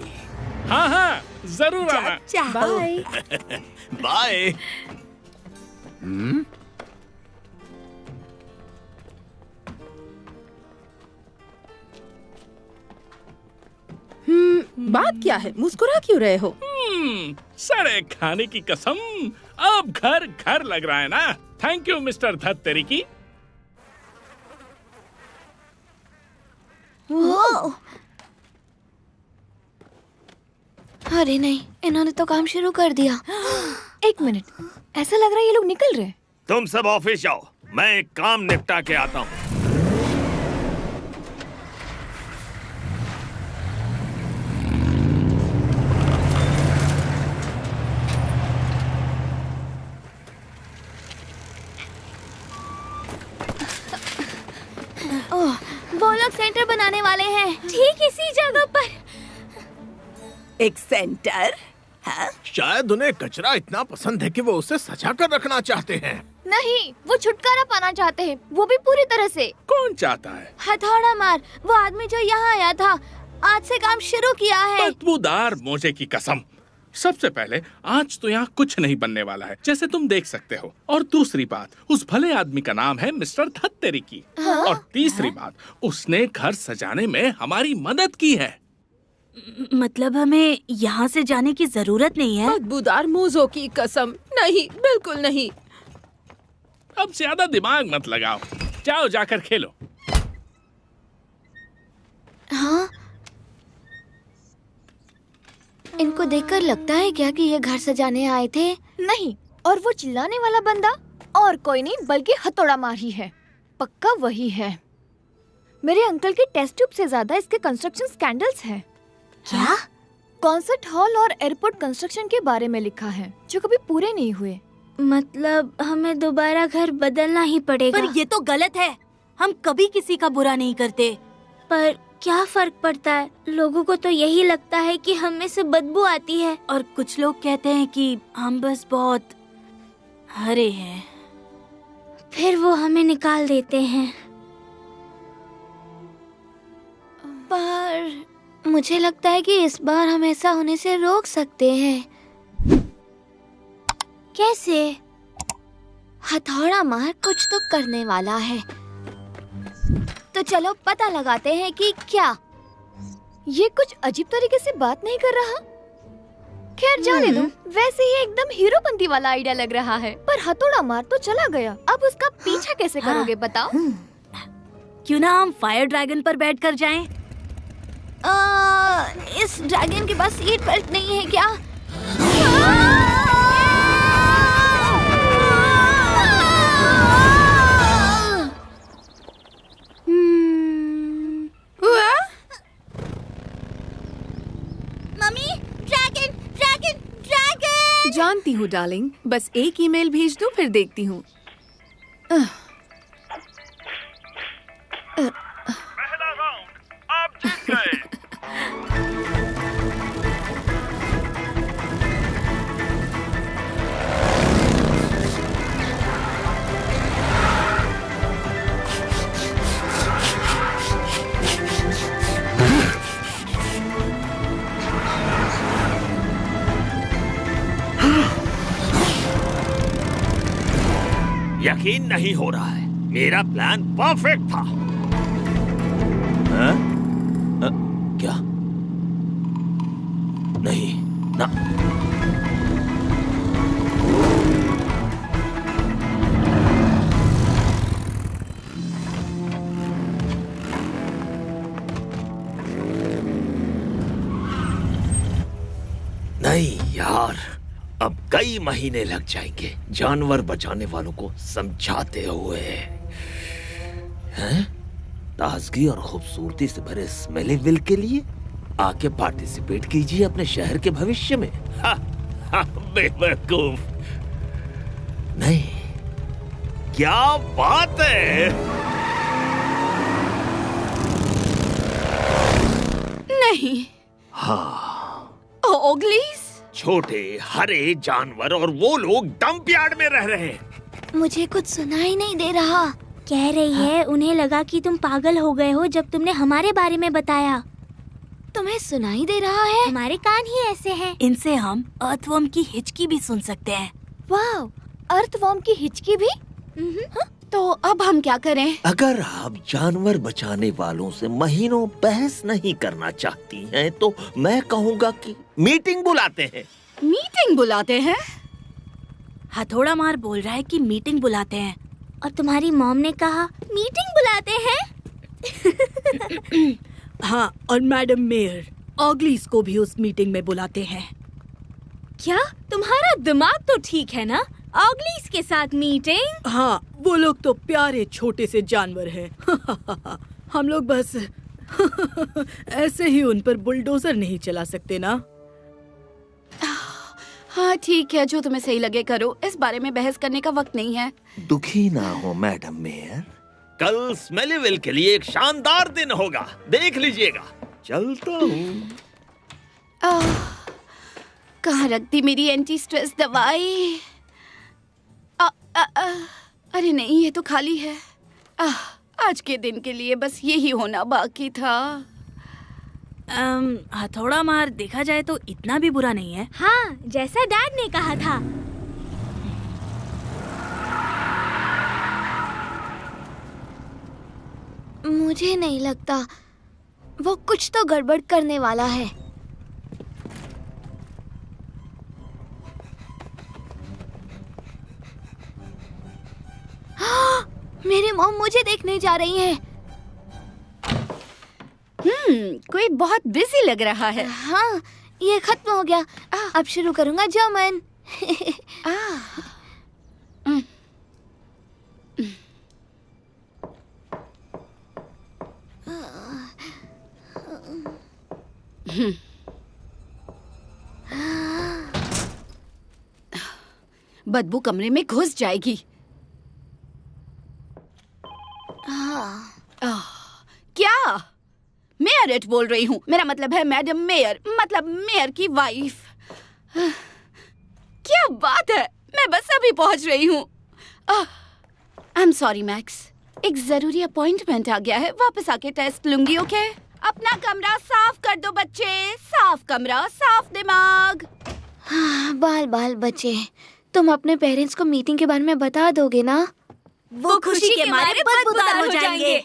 हाँ हाँ, जरूर आना। बाय। बाय। बात क्या है? मुस्कुरा क्यों रहे हो? सड़े खाने की कसम, अब घर घर लग रहा है ना। थैंक यू मिस्टर धत्तेरी की। अरे नहीं, इन्होंने तो काम शुरू कर दिया। एक मिनट, ऐसा लग रहा है ये लोग निकल रहे हैं। तुम सब ऑफिस जाओ, मैं एक काम निपटा के आता हूँ। ओह, वो लोग सेंटर बनाने वाले हैं, ठीक इसी जगह पर। एक सेंटर? हाँ? शायद उन्हें कचरा इतना पसंद है कि वो उसे सजा कर रखना चाहते हैं। नहीं, वो छुटकारा पाना चाहते हैं, वो भी पूरी तरह से। कौन चाहता है? हथौड़ा मार, वो आदमी जो यहाँ आया था, आज से काम शुरू किया है। बदबूदार मोजे की कसम। सबसे पहले, आज तो यहाँ कुछ नहीं बनने वाला है, जैसे तुम देख सकते हो। और दूसरी बात, उस भले आदमी का नाम है मिस्टर धत्तेरी की। हाँ? और तीसरी बात, उसने घर सजाने में हमारी मदद की है। मतलब हमें यहाँ से जाने की जरूरत नहीं है? बदबूदार मोजों की कसम, नहीं, बिल्कुल नहीं। अब ज्यादा दिमाग मत लगाओ, जाओ जाकर खेलो। हाँ? इनको देखकर लगता है क्या कि ये घर सजाने आए थे? नहीं, और वो चिल्लाने वाला बंदा और कोई नहीं बल्कि हथौड़ा मार ही है। पक्का वही है। मेरे अंकल के टेस्ट ट्यूब से ज्यादा इसके कंस्ट्रक्शन स्कैंडल्स हैं। क्या? कॉन्सर्ट हॉल और एयरपोर्ट कंस्ट्रक्शन के बारे में लिखा है, जो कभी पूरे नहीं हुए। मतलब हमें दोबारा घर बदलना ही पड़ेगा। पर ये तो गलत है। हम कभी किसी का बुरा नहीं करते। पर क्या फर्क पड़ता है? लोगों को तो यही लगता है कि हमें से बदबू आती है, और कुछ लोग कहते हैं कि हम बस बहुत हरे हैं। फिर वो हमें निकाल देते हैं। मुझे लगता है कि इस बार हम ऐसा होने से रोक सकते हैं। कैसे? हथौड़ा मार कुछ तो करने वाला है, तो चलो पता लगाते हैं कि क्या। ये कुछ अजीब तरीके से बात नहीं कर रहा। खैर जाने दो, वैसे ही एकदम हीरोपंती वाला आइडिया लग रहा है। पर हथौड़ा मार तो चला गया, अब उसका पीछा कैसे करोगे बताओ? क्यों ना हम फायर ड्रैगन पर बैठकर जाएं? इस ड्रैगन के पास सीट बेल्ट नहीं है क्या? Mummy, dragon dragon dragon. जानती हूँ डार्लिंग, बस एक ईमेल भेज दो फिर देखती हूँ। पहला राउंड आप जीत गए। यकीन नहीं हो रहा है, मेरा प्लान परफेक्ट था। हाँ? क्या? नहीं ना। नहीं यार, अब कई महीने लग जाएंगे जानवर बचाने वालों को समझाते हुए। हैं? ताजगी और खूबसूरती से भरे स्मेलीविल के लिए आके पार्टिसिपेट कीजिए अपने शहर के भविष्य में। बेवकूफ। नहीं, क्या बात है। नहीं। हाँ, ओगलीज, छोटे हरे जानवर और वो लोग डंप यार्ड में रह रहे हैं। मुझे कुछ सुनाई नहीं दे रहा। कह रही है उन्हें लगा कि तुम पागल हो गए हो जब तुमने हमारे बारे में बताया। तुम्हें सुनाई दे रहा है? हमारे कान ही ऐसे हैं। इनसे हम अर्थवर्म की हिचकी भी सुन सकते हैं। वाह, अर्थवर्म की हिचकी भी? तो अब हम क्या करें? अगर आप जानवर बचाने वालों से महीनों बहस नहीं करना चाहती हैं, तो मैं कहूँगा कि मीटिंग बुलाते हैं। मीटिंग बुलाते हैं? हथौड़ा मार बोल रहा है कि मीटिंग बुलाते हैं, और तुम्हारी मॉम ने कहा मीटिंग बुलाते हैं। हाँ, और मैडम मेयर ऑगलीज को भी उस मीटिंग में बुलाते हैं। क्या तुम्हारा दिमाग तो ठीक है ना? ऑगलीज के साथ मीटिंग? हाँ, वो लोग तो प्यारे छोटे से जानवर हैं। हम लोग बस ऐसे ही उन पर बुलडोजर नहीं चला सकते ना। हाँ ठीक है, जो तुम्हें सही लगे करो, इस बारे में बहस करने का वक्त नहीं है। दुखी ना हो मैडम मेयर, कल स्मेलीविल के लिए एक शानदार दिन होगा, देख लीजिएगा। चलता हूँ। कहाँ रख दी मेरी एंटी स्ट्रेस दवाई? अरे नहीं, ये तो खाली है। आज के दिन के लिए बस यही होना बाकी था। हथौड़ा मार देखा जाए तो इतना भी बुरा नहीं है। हाँ, जैसा डैड ने कहा था। मुझे नहीं लगता, वो कुछ तो गड़बड़ करने वाला है। मेरी मॉम मुझे देखने जा रही है। कोई बहुत बिजी लग रहा है। हाँ, ये खत्म हो गया। अब शुरू करूंगा जर्मन। बदबू कमरे में घुस जाएगी। क्या? मेयरेट बोल रही हूँ, मेरा मतलब है मैडम मेयर, मतलब मेयर की वाइफ। क्या बात है, मैं बस अभी पहुंच रही हूँ। आई एम सॉरी मैक्स, एक जरूरी अपॉइंटमेंट आ गया है, वापस आके टेस्ट लूंगी। ओके? अपना कमरा साफ कर दो बच्चे, साफ कमरा साफ दिमाग। बाल बाल बच्चे, तुम अपने पेरेंट्स को मीटिंग के बारे में बता दोगे ना? वो खुशी के मारे बदबूदार हो जाएंगे।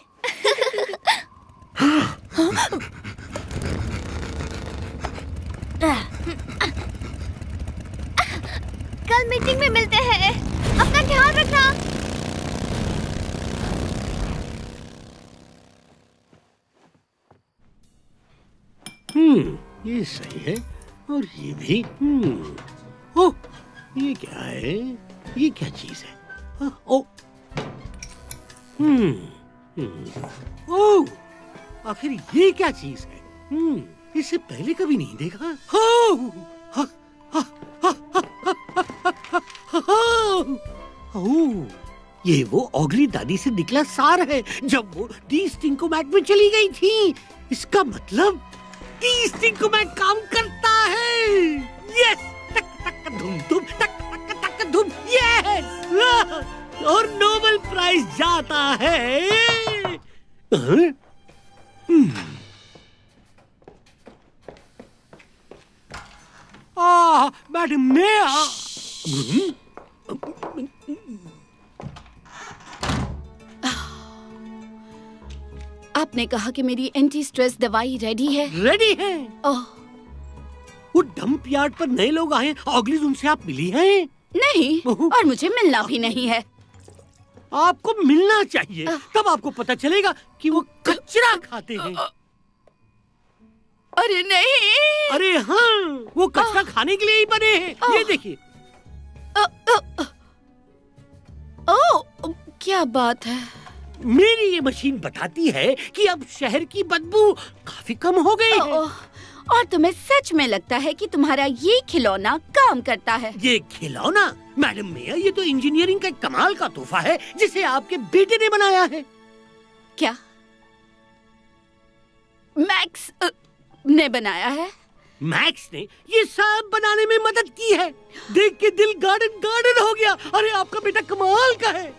कल मीटिंग में मिलते हैं, अपना ख्याल रखना। ये सही है और ये भी। ओह, ये क्या है? ये क्या चीज है? ओ, ओह, आखिर ये क्या चीज है? इसे पहले कभी नहीं देखा। ये वो ऑगली दादी से निकला सार है जब वो डी स्टिंकोमैट में चली गई थी। इसका मतलब डी स्टिंकोमैट काम करता है। यस, टक टक धूम धूम, टक टक टक धूम, यस। और नोबेल प्राइज जाता है। मैडम मैं आपने कहा कि मेरी एंटी स्ट्रेस दवाई रेडी है। रेडी है। वो डंप यार्ड पर नए लोग आए, ऑगलीज उनसे आप मिली हैं? नहीं, और मुझे मिलना भी नहीं है। आपको मिलना चाहिए, तब आपको पता चलेगा कि वो कचरा खाते हैं। अरे नहीं। अरे हाँ, वो कचरा खाने के लिए ही बने हैं। ये देखिए। ओह, क्या बात है। मेरी ये मशीन बताती है कि अब शहर की बदबू काफी कम हो गई है। और तुम्हें सच में लगता है कि तुम्हारा ये खिलौना काम करता है? ये खिलौना? मैडम मिया, ये तो इंजीनियरिंग का कमाल का तोहफा है जिसे आपके बेटे ने बनाया है। क्या मैक्स ने बनाया है? मैक्स ने ये सब बनाने में मदद की है। देख के दिल गार्डन गार्डन हो गया। अरे आपका बेटा कमाल का है।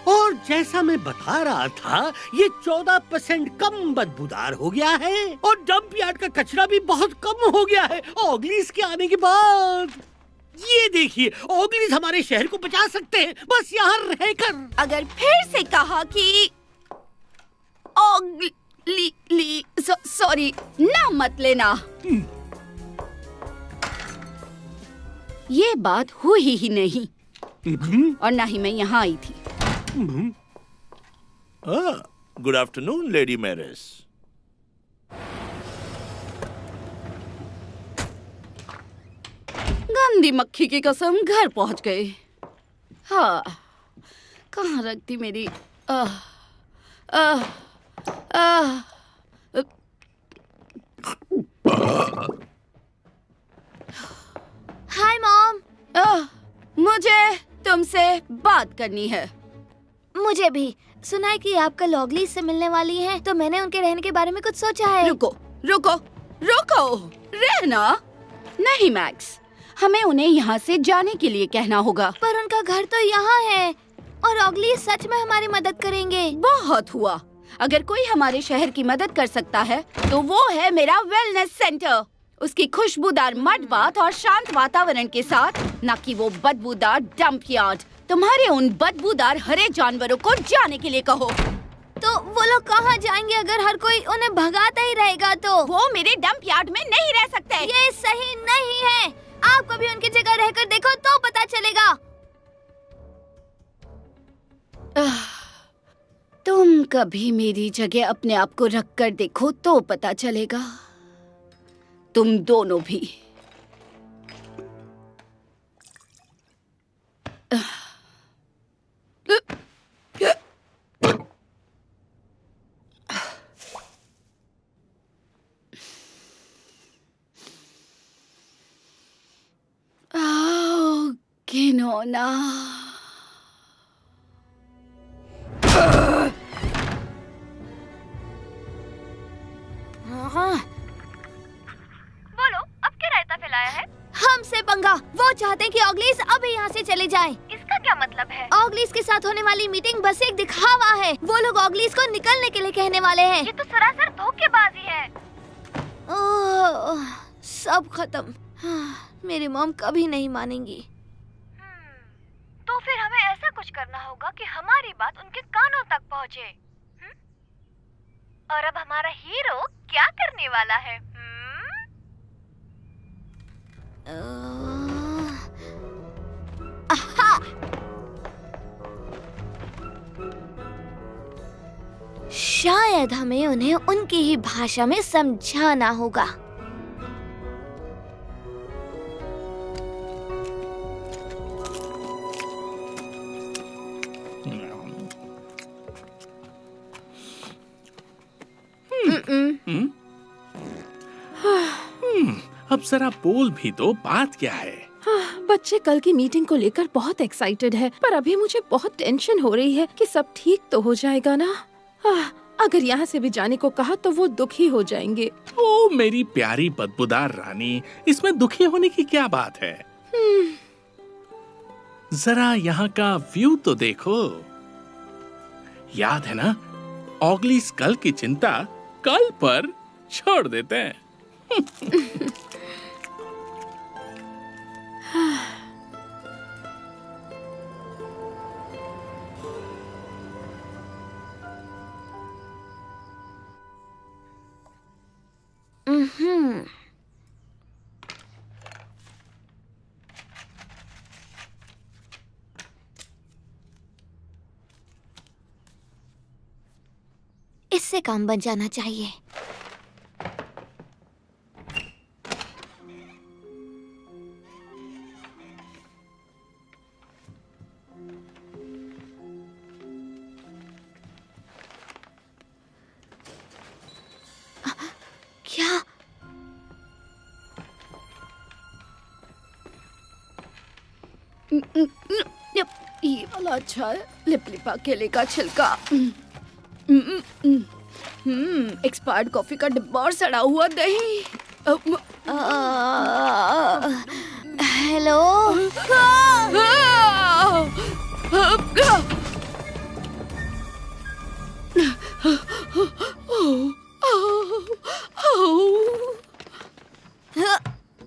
और जैसा मैं बता रहा था, ये 14% कम बदबूदार हो गया है और डंप यार्ड का कचरा भी बहुत कम हो गया है ऑगलीज के आने के बाद। ये देखिए, ऑगलीज हमारे शहर को बचा सकते हैं बस यहाँ रहकर। अगर फिर से कहा कि ऑगली, सॉरी, नाम मत लेना। ये बात हुई ही नहीं और ना ही मैं यहाँ आई थी। Good afternoon lady Maris. गंदी मक्खी की कसम, घर पहुंच गए। हाँ, कहाँ रख दी मेरी हाय मॉम। मुझे तुमसे बात करनी है। मुझे भी सुना है कि आप कल ऑगलीज से मिलने वाली हैं, तो मैंने उनके रहने के बारे में कुछ सोचा है। रुको रुको रुको, रहना नहीं मैक्स, हमें उन्हें यहाँ से जाने के लिए कहना होगा। पर उनका घर तो यहाँ है और ऑगलीज सच में हमारी मदद करेंगे। बहुत हुआ, अगर कोई हमारे शहर की मदद कर सकता है तो वो है मेरा वेलनेस सेंटर। उसकी खुशबूदार मड बाथ और शांत वातावरण के साथ, न कि वो बदबूदार डंप यार्ड। तुम्हारे उन बदबूदार हरे जानवरों को जाने के लिए कहो। तो वो लोग कहाँ जाएंगे अगर हर कोई उन्हें भगाता ही रहेगा? तो वो मेरे डंप यार्ड में नहीं रह सकते। ये सही नहीं है। आप कभी उनकी जगह रहकर देखो तो पता चलेगा। तुम कभी मेरी जगह अपने आप को रख कर देखो तो पता चलेगा। तुम दोनों भी। घिनौना। बोलो, अब क्या रायता फैलाया है? हम हमसे पंगा। वो चाहते हैं कि ऑगलीज अभी यहाँ से चले जाएं। इसका क्या मतलब है? ऑगलीज के साथ होने वाली मीटिंग बस एक दिखावा है। वो लोग ऑगलीज को निकलने के लिए कहने वाले हैं। ये तो सरासर धोखेबाजी है। सब खत्म। मेरी मॉम कभी नहीं मानेंगी। तो फिर हमें ऐसा कुछ करना होगा कि हमारी बात उनके कानों तक पहुँचे। और अब हमारा हीरो क्या करने वाला है? शायद हमें उन्हें उनकी ही भाषा में समझाना होगा। अब जरा बोल भी दो, बात क्या है? बच्चे कल की मीटिंग को लेकर बहुत एक्साइटेड है, पर अभी मुझे बहुत टेंशन हो रही है कि सब ठीक तो हो जाएगा ना। अगर यहाँ से भी जाने को कहा तो वो दुखी हो जाएंगे। ओ मेरी प्यारी बदबूदार रानी, इसमें दुखी होने की क्या बात है? जरा यहाँ का व्यू तो देखो। याद है ना, ऑगलीज कल की चिंता कल पर छोड़ देते हैं। इससे काम बन जाना चाहिए। क्या? ये वाला अच्छा है। लिपलिपा केले का छिलका। एक्सपायर्ड कॉफी का डिब्बा और सड़ा हुआ दही। हेलो।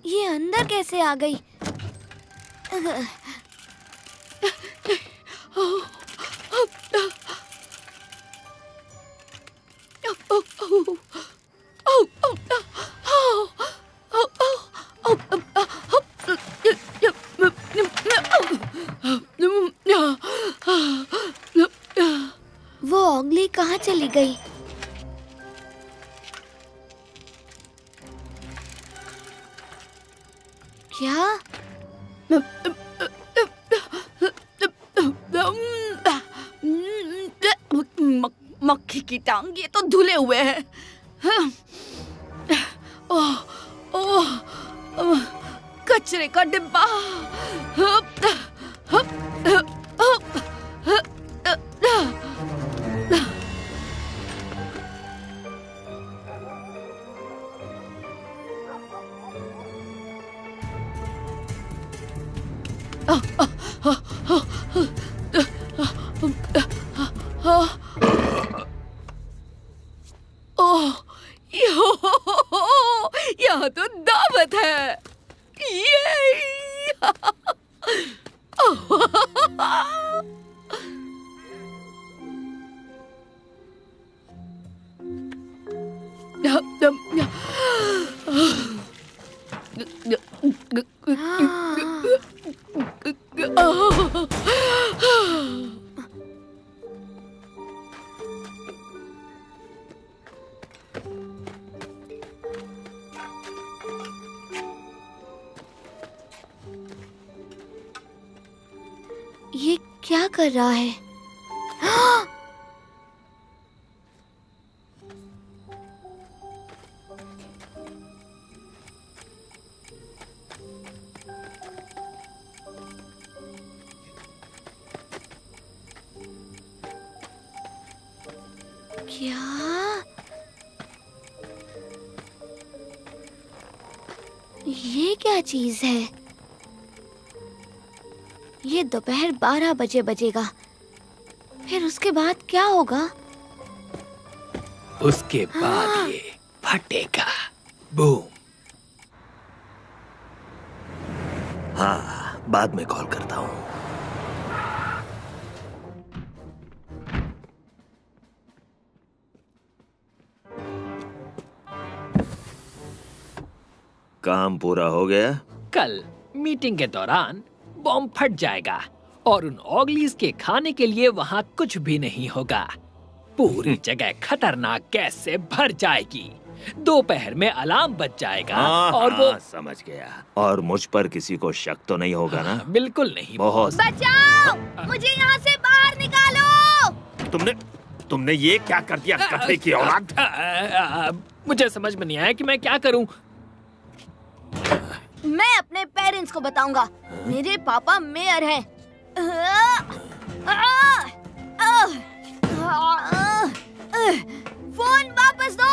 ये अंदर कैसे आ गई? वो ऑगली कहाँ चली गई? क्या? मक्खी की टांग, ये तो धुले हुए हैं। कचरे का डिब्बा। यहाँ तो दावत है। ये क्या कर रहा है? क्या? ये क्या चीज है? ये दोपहर 12 बजे बजेगा। फिर उसके बाद क्या होगा? उसके बाद ये फटेगा। बूम। हाँ, बाद में कॉल करता हूँ। काम पूरा हो गया? कल मीटिंग के दौरान बॉम्ब फट जाएगा और उन ऑगलीज के खाने के लिए वहाँ कुछ भी नहीं होगा। पूरी जगह खतरनाक गैस से भर जाएगी। दोपहर में अलार्म बज जाएगा और वो समझ गया। और मुझ पर किसी को शक तो नहीं होगा ना? बिल्कुल नहीं। बहुत। बचाओ! मुझे यहाँ से बाहर निकालो! तुमने ये क्या कर दिया कथे की औलाद? मुझे समझ में नहीं आया कि मैं क्या करूं। मैं अपने पेरेंट्स को बताऊंगा। मेरे पापा मेयर हैं। फोन वापस दो।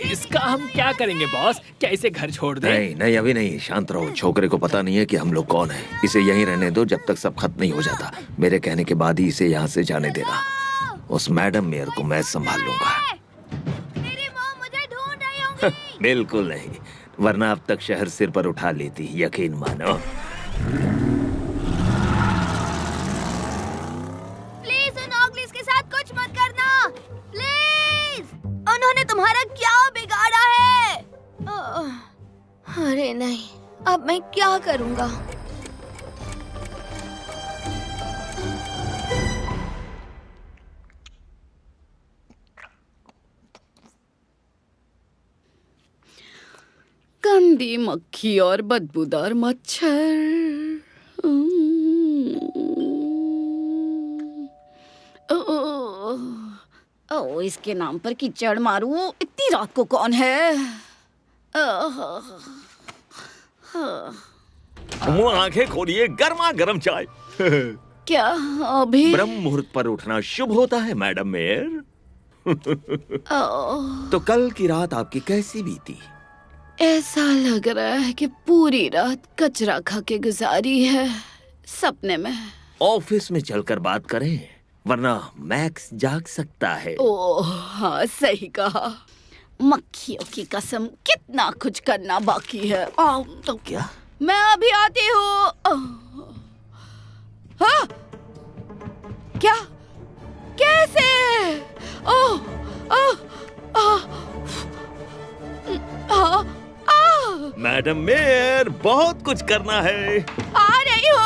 इसका हम क्या करेंगे बॉस? क्या इसे घर छोड़ दें? नहीं नहीं, अभी नहीं। शांत रहो। छोकरे को पता नहीं है कि हम लोग कौन हैं। इसे यहीं रहने दो जब तक सब खत्म नहीं हो जाता। मेरे कहने के बाद ही इसे यहाँ से जाने देना। उस मैडम मेयर को मैं संभाल लूंगा। मेरी मॉम मुझे ढूंढ रही होंगी। बिल्कुल नहीं, वरना अब तक शहर सिर पर उठा लेती। यकीन मानो। प्लीज उन ऑगलीज के साथ कुछ मत करना। प्लीज। उन्होंने तुम्हारा क्या बिगाड़ा है? अरे नहीं, अब मैं क्या करूंगा? गंदी मक्खी और बदबूदार मच्छर। ओ, इसके नाम पर कीचड़ मारूं? इतनी रात को कौन है? आंखें खोलिए, गर्मा गर्म चाय। क्या अभी? ब्रह्म मुहूर्त पर उठना शुभ होता है मैडम मेयर। तो कल की रात आपकी कैसी बीती? ऐसा लग रहा है कि पूरी रात कचरा खा के गुजारी है, सपने में। ऑफिस में चलकर बात करें, वरना मैक्स जाग सकता है। ओह हाँ, सही कहा। मक्खियों की कसम, कितना कुछ करना बाकी है। तो क्या? मैं अभी आती हूँ। हाँ? क्या? कैसे? ओह, मैडम मेयर, बहुत कुछ करना है। आ रही हूँ।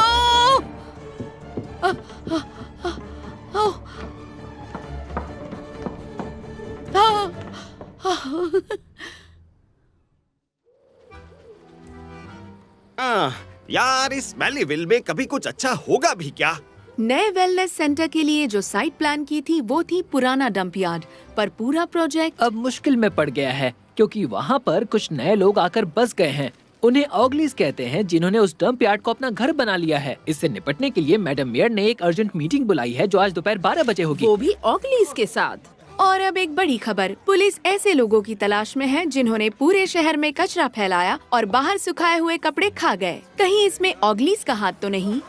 यार, इस स्मेलीविल में कभी कुछ अच्छा होगा भी क्या? नए वेलनेस सेंटर के लिए जो साइट प्लान की थी वो थी पुराना डंप यार्ड, पर पूरा प्रोजेक्ट अब मुश्किल में पड़ गया है क्योंकि वहाँ पर कुछ नए लोग आकर बस गए हैं। उन्हें ऑगलीज कहते हैं, जिन्होंने उस डंप यार्ड को अपना घर बना लिया है। इससे निपटने के लिए मैडम मेयर ने एक अर्जेंट मीटिंग बुलाई है जो आज दोपहर 12 बजे होगी। वो भी ऑगलीज के साथ। और अब एक बड़ी खबर, पुलिस ऐसे लोगों की तलाश में है जिन्होंने पूरे शहर में कचरा फैलाया और बाहर सुखाए हुए कपड़े खा गए। कहीं इसमें ऑगलीज का हाथ तो नहीं?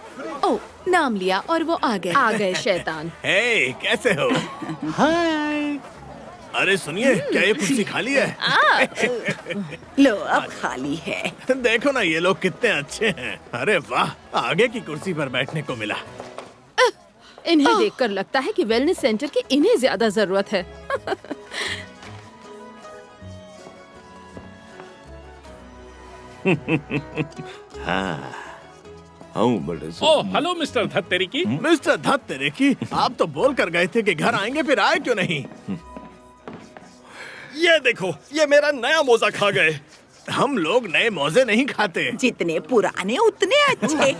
ओह, नाम लिया और वो आ गए शैतान। हे, कैसे हो? हाय। अरे सुनिए, क्या ये कुर्सी खाली है? लो, अब खाली है। देखो ना, ये लोग कितने अच्छे हैं। अरे वाह, आगे की कुर्सी पर बैठने को मिला। इन्हें देखकर लगता है कि वेलनेस सेंटर की इन्हें ज्यादा जरूरत है। हाँ। ओह, हेलो मिस्टर धत्तेरिकी। मिस्टर धत्तेरिकी, आप तो बोल कर गए थे कि घर आएंगे, फिर आए क्यों नहीं? ये देखो, ये मेरा नया मोजा खा गए। हम लोग नए मोजे नहीं खाते। जितने पुराने उतने अच्छे।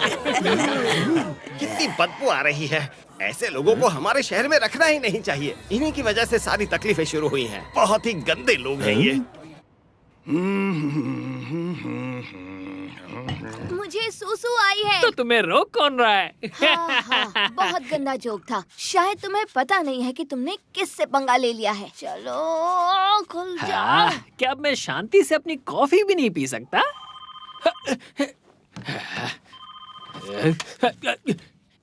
कितनी बदबू आ रही है। ऐसे लोगों को हमारे शहर में रखना ही नहीं चाहिए। इन्हीं की वजह से सारी तकलीफें शुरू हुई हैं। बहुत ही गंदे लोग हैं ये। मुझे सुसु आई है। तो तुम्हें रोक कौन रहा है? हाँ, बहुत गंदा जोक था। शायद तुम्हें पता नहीं है कि तुमने किससे पंगा ले लिया है। चलो खुल जा। क्या अब मैं शांति से अपनी कॉफी भी नहीं पी सकता?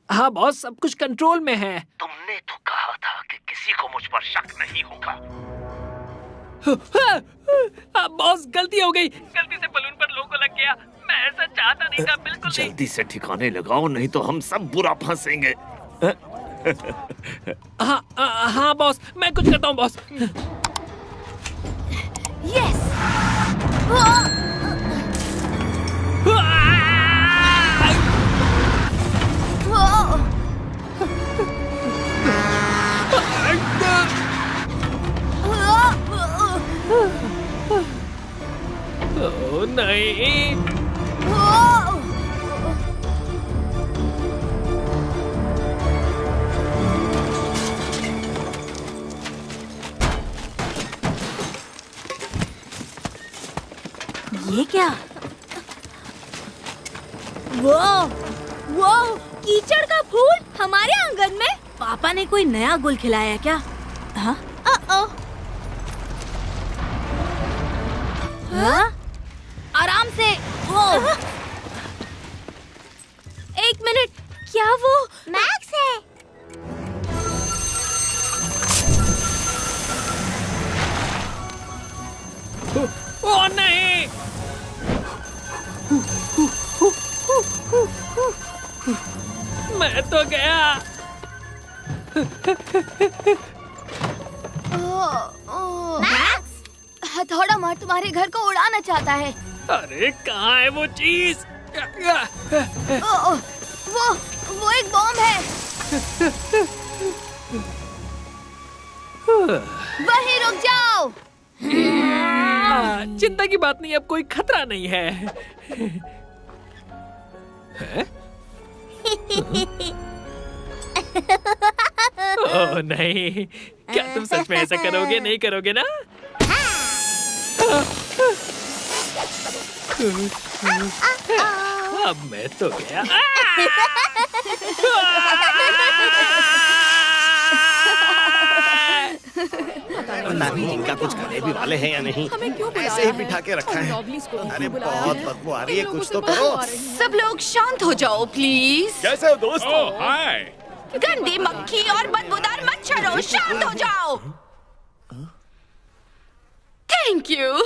हाँ बॉस, सब कुछ कंट्रोल में है। तुमने तो कहा था कि किसी को मुझ पर शक नहीं होगा। बॉस, गलती हो गई। गलती से बलून पर लोगो लग गया। मैं ऐसा चाहता नहीं था, बिल्कुल नहीं। जल्दी से ठिकाने लगाओ, नहीं तो हम सब बुरा फंसेंगे। हाँ बॉस, मैं कुछ करता हूँ बॉस। यस। ओह नहीं। ये क्या? वो कीचड़ का फूल हमारे आंगन में। पापा ने कोई नया गुल खिलाया क्या? हाँ? हाँ? आराम से। एक मिनट, क्या वो मैक्स है? ओह नहीं। मैं तो गया। मैक्स, हथौड़ा मार तुम्हारे घर को उड़ाना चाहता है। अरे कहाँ है वो चीज? वो एक बॉम्ब है। वहीं रुक जाओ। चिंता की बात नहीं, अब कोई खतरा नहीं है। ओह नहीं, क्या तुम सच में ऐसा करोगे? नहीं करोगे ना? अब मैं तो गया। पता नहीं इनका कुछ करने भी वाले हैं या नहीं। ऐसे ही बिठा के रखा है। अरे बहुत बदबू आ रही है, कुछ तो करो। सब लोग शांत हो जाओ प्लीज। कैसे हो दोस्तों? हाय। गंदी मक्खी और बदबूदार मच्छरों, शांत हो जाओ। थैंक यू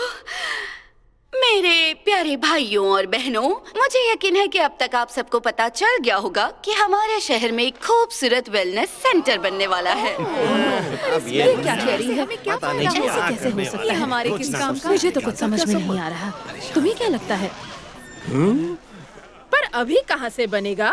मेरे प्यारे भाइयों और बहनों, मुझे यकीन है कि अब तक आप सबको पता चल गया होगा कि हमारे शहर में एक खूबसूरत वेलनेस सेंटर बनने वाला है। अब ये क्या कह रही है? पता नहीं ऐसे क्या कैसे हो करने सकता वाला है? हमारे कुछ किस ना काम कुछ का? मुझे तो कुछ समझ में नहीं आ रहा। तुम्हें क्या लगता है? पर अभी कहाँ से बनेगा?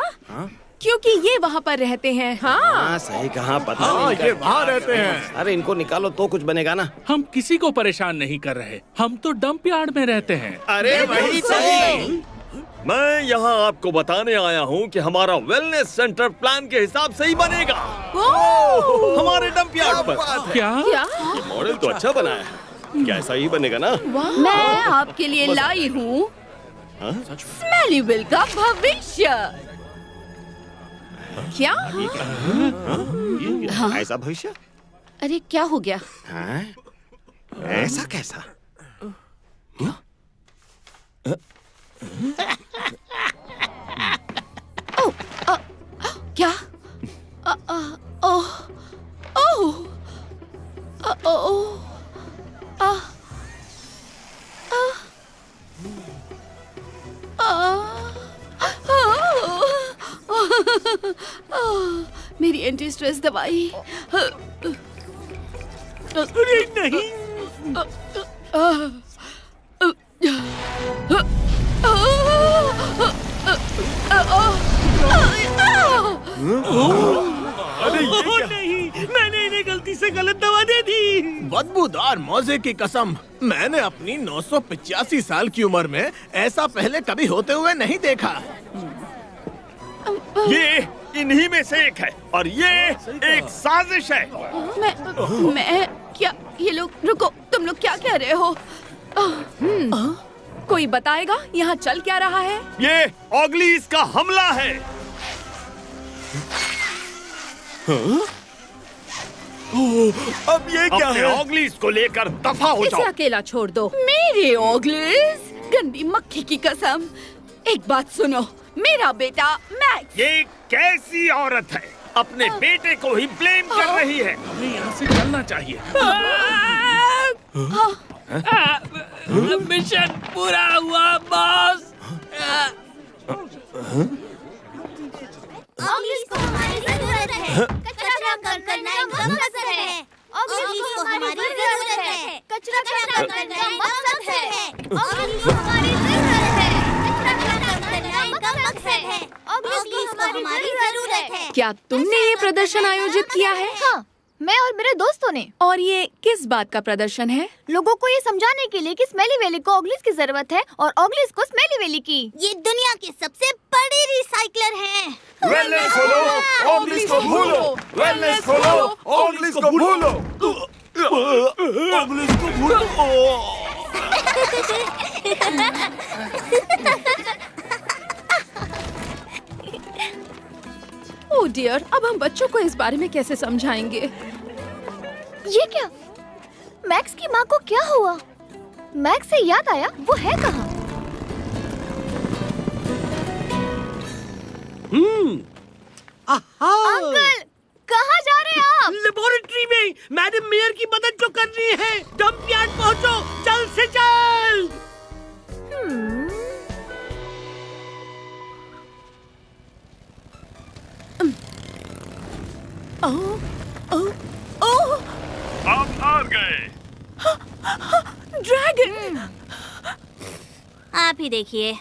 क्योंकि ये वहाँ पर रहते हैं। हाँ सही कहा, पता नहीं ये वहाँ रहते हैं। अरे इनको निकालो तो कुछ बनेगा ना। हम किसी को परेशान नहीं कर रहे, हम तो डंप यार्ड में रहते हैं। अरे वही सही। मैं यहाँ आपको बताने आया हूँ कि हमारा वेलनेस सेंटर प्लान के हिसाब से ही बनेगा। हमारे डंप यार्ड पर। क्या? ये मॉडल तो अच्छा बना है, क्या ऐसा ही बनेगा ना? मैं आपके लिए लाई हूँ स्मेलीविल का भविष्य। क्या? ऐसा भविष्य? अरे क्या हो गया? हाँ? ऐसा कैसा? क्या? ओह ओह मेरी एंटी स्ट्रेस दवाई। अरे नहीं। अरे ये क्या? नहीं, मैंने इन्हें गलती से गलत दवा दे दी। बदबूदार मौजे की कसम, मैंने अपनी 985 साल की उम्र में ऐसा पहले कभी होते हुए नहीं देखा। ये इन्हीं में से एक है और ये एक साजिश है। मैं क्या? ये लोग रुको, तुम लोग क्या कह रहे हो? कोई बताएगा यहाँ चल क्या रहा है? ये ऑगलीज का हमला है। हाँ? अब ये क्या है? ऑगलीज को लेकर दफा हो जाओ। इसे अकेला छोड़ दो। मेरे ऑगलीज, गंदी मक्खी की कसम। एक बात सुनो, मेरा बेटा मैक्स। ये कैसी औरत है, अपने बेटे को ही ब्लेम कर रही है। हमें यहाँ से चलना चाहिए। मिशन पूरा हुआ बॉस। ऑगलीज को हमारी जरूरत है। कचरा कम करना इनका मकसद है। ऑगलीज को हमारी जरूरत है। कचरा कम करना इनका मकसद है। ऑगलीज को हमारी जरूरत है। कचरा कम करना इनका मकसद है। ऑगलीज को हमारी जरूरत है। क्या तुमने ये प्रदर्शन आयोजित किया है? हाँ, मैं और मेरे दोस्तों ने। और ये किस बात का प्रदर्शन है? लोगों को ये समझाने के लिए कि स्मेली वैली को ऑगलीज की जरूरत है और ऑगलीज को स्मेली वैली की। ये दुनिया के सबसे बड़े रिसाइकलर हैं। वेलनेस खोलो, ऑगलीज को भूलो। वेलनेस खोलो, ऑगलीज को भूलो। ऑगलीज को भूलो। ओह डियर, अब हम बच्चों को इस बारे में कैसे समझाएंगे? ये क्या? मैक्स की माँ को क्या हुआ? मैक्स से याद आया, वो है कहाँ? अंकल, कहाँ जा रहे हैं आप? लेबोरेटरी में मैडम मेयर की मदद जो करनी है। डंप यार्ड पहुँचो, जल्द से जल्द। आप हार गए। ड्रैगन, आप ही देखिए।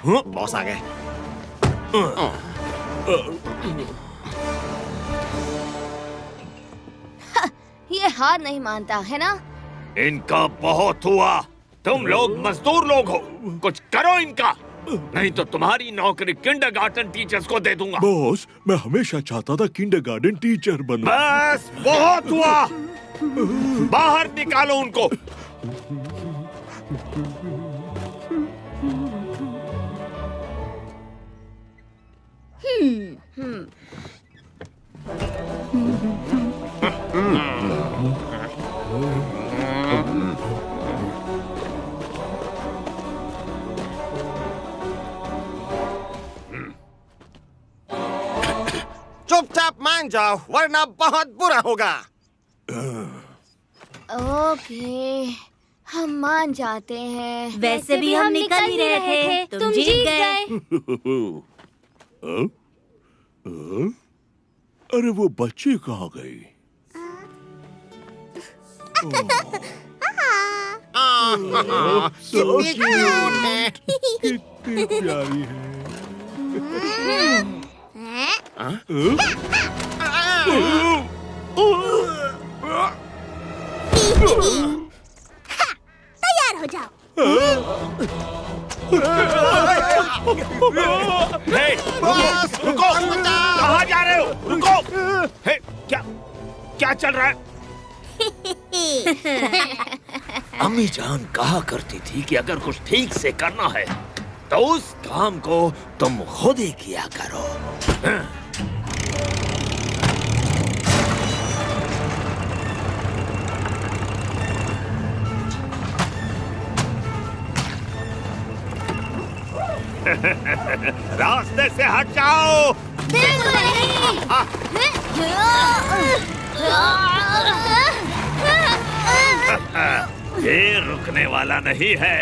बॉस आ गए। ये हार नहीं मानता है ना? इनका बहुत हुआ। तुम लोग मजदूर लोग हो, कुछ करो इनका, नहीं तो तुम्हारी नौकरी किंडरगार्टन टीचर्स को दे दूंगा। बॉस, मैं हमेशा चाहता था किंडरगार्टन टीचर बनूं। बस बहुत हुआ, बाहर निकालो उनको। चुपचाप मान जाओ, वरना बहुत बुरा होगा। ओके, हम मान जाते हैं। वैसे भी हम निकल ही रहे थे, तुम जीत गए। अरे वो बच्ची कहाँ गई? कितनी क्यूट है। कितनी प्यारी है। तैयार हो जाओ। हे, रुको, कहाँ जा रहे हो? रुको। हे, क्या चल रहा है? अम्मी जान कहा करती थी कि अगर कुछ ठीक से करना है तो उस काम को तुम खुद ही किया करो। रास्ते से हट जाओ। ये रुकने वाला नहीं है।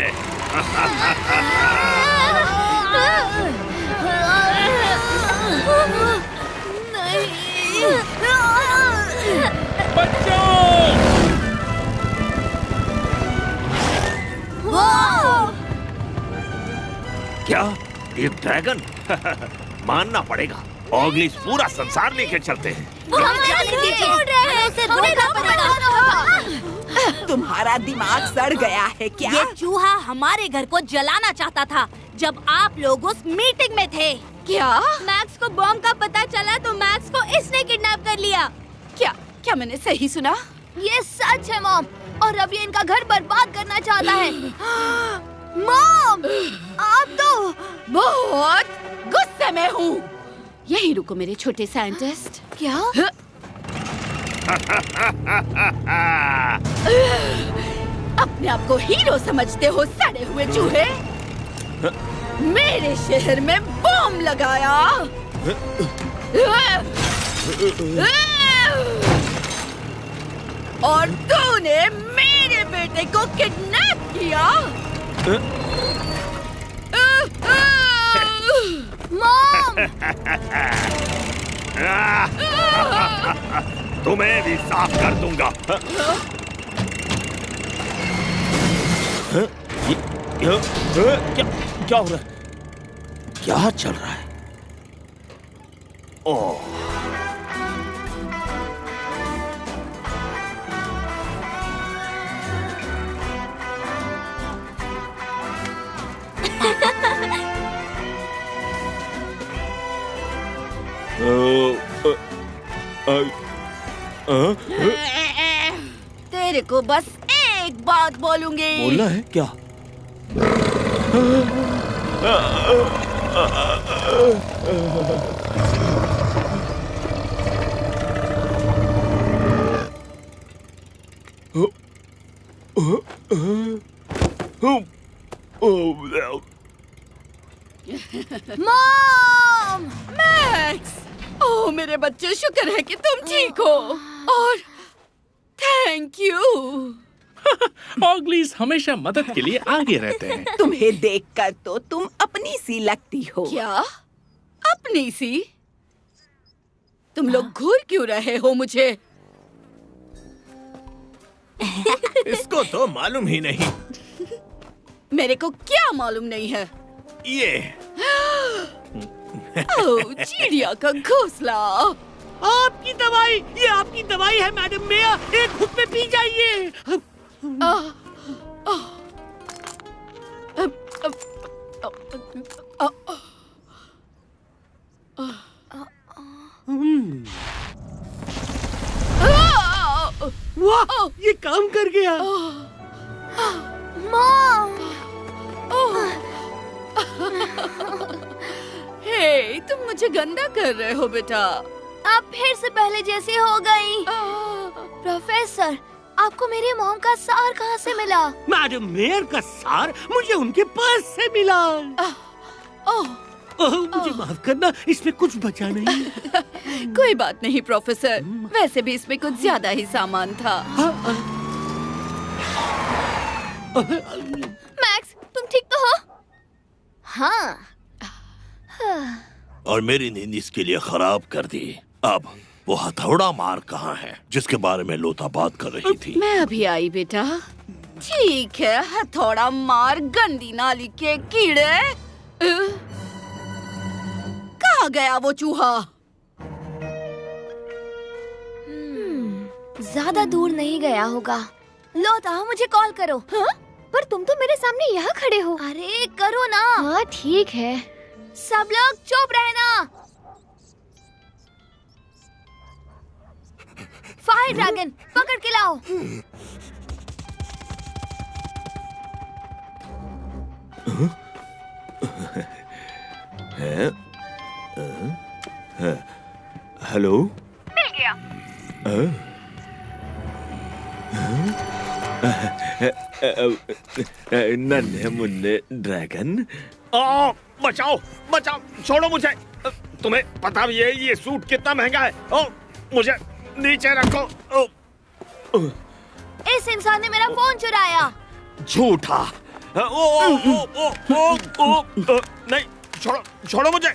क्या एक ड्रैगन? मानना पड़ेगा, ऑगलीज पूरा संसार लेके चलते हैं। तुम्हारा दिमाग सड़ गया है क्या? ये चूहा हमारे घर को जलाना चाहता था जब आप लोग उस मीटिंग में थे। क्या? मैक्स को बॉम्ब का पता चला तो मैक्स को इसने किडनैप कर लिया। क्या मैंने सही सुना? ये सच है मॉम, और अब ये इनका घर बर्बाद करना चाहता है। मॉम, आप तो बहुत गुस्से में हूँ। यहीं रुको मेरे छोटे साइंटिस्ट। क्या? अपने आप को हीरो समझते हो सड़े हुए चूहे? मेरे शहर में बॉम्ब लगाया। और तूने मेरे बेटे को किडनैप किया। मॉम! तुम्हें भी साफ कर दूंगा। क्या हो रहा है? क्या चल रहा है? ओह, तेरे को बस एक बात बोलूंगी। बोलना है क्या? मॉम! मैक्स! ओह मेरे बच्चे, शुक्र है कि तुम ठीक हो। और थैंक यू। ऑगलीज हमेशा मदद के लिए आगे रहते हैं। तुम्हें देखकर तो तुम अपनी सी लगती हो। क्या? अपनी सी? तुम लोग घूर क्यों रहे हो मुझे? इसको तो मालूम ही नहीं। मेरे को क्या मालूम नहीं है? ये चिड़िया का घोंसला। आपकी दवाई, ये आपकी दवाई है मैडम मेयर, एक घुट में पी जाइए। वाह, ये काम कर गया। मॉम! हे, तुम मुझे गंदा कर रहे हो बेटा। आप फिर से पहले जैसी हो गई। प्रोफेसर, आपको मेरी मॉम का सार कहाँ से मिला? मैडम मेयर का सार मुझे उनके पर्स से मिला। मुझे माफ करना, इसमें कुछ बचा नहीं। कोई बात नहीं प्रोफेसर, वैसे भी इसमें कुछ ज्यादा ही सामान था। मैक्स, तुम ठीक तो हो? हाँ। और मेरी नींद इसके लिए खराब कर दी। अब वो हथौड़ा मार कहाँ है जिसके बारे में लोथा बात कर रही थी? मैं अभी आई बेटा। ठीक है, हथौड़ा मार गंदी नाली के कीड़े। कहाँ गया वो चूहा? ज्यादा दूर नहीं गया होगा। लोथा, मुझे कॉल करो। हाँ? पर तुम तो मेरे सामने यहाँ खड़े हो। अरे करो ना। हाँ ठीक है। सब लोग चुप रहना। फायर ड्रैगन पकड़ के लाओ। हेलो? मिल गया। नन्हे मुन्ने ड्रैगन। बचाओ बचाओ, छोड़ो मुझे। तुम्हें पता भी है ये सूट कितना महंगा है? मुझे नीचे रखो। इस इंसान ने मेरा फोन चुराया। झूठा। नहीं, छोड़ो छोड़ो मुझे।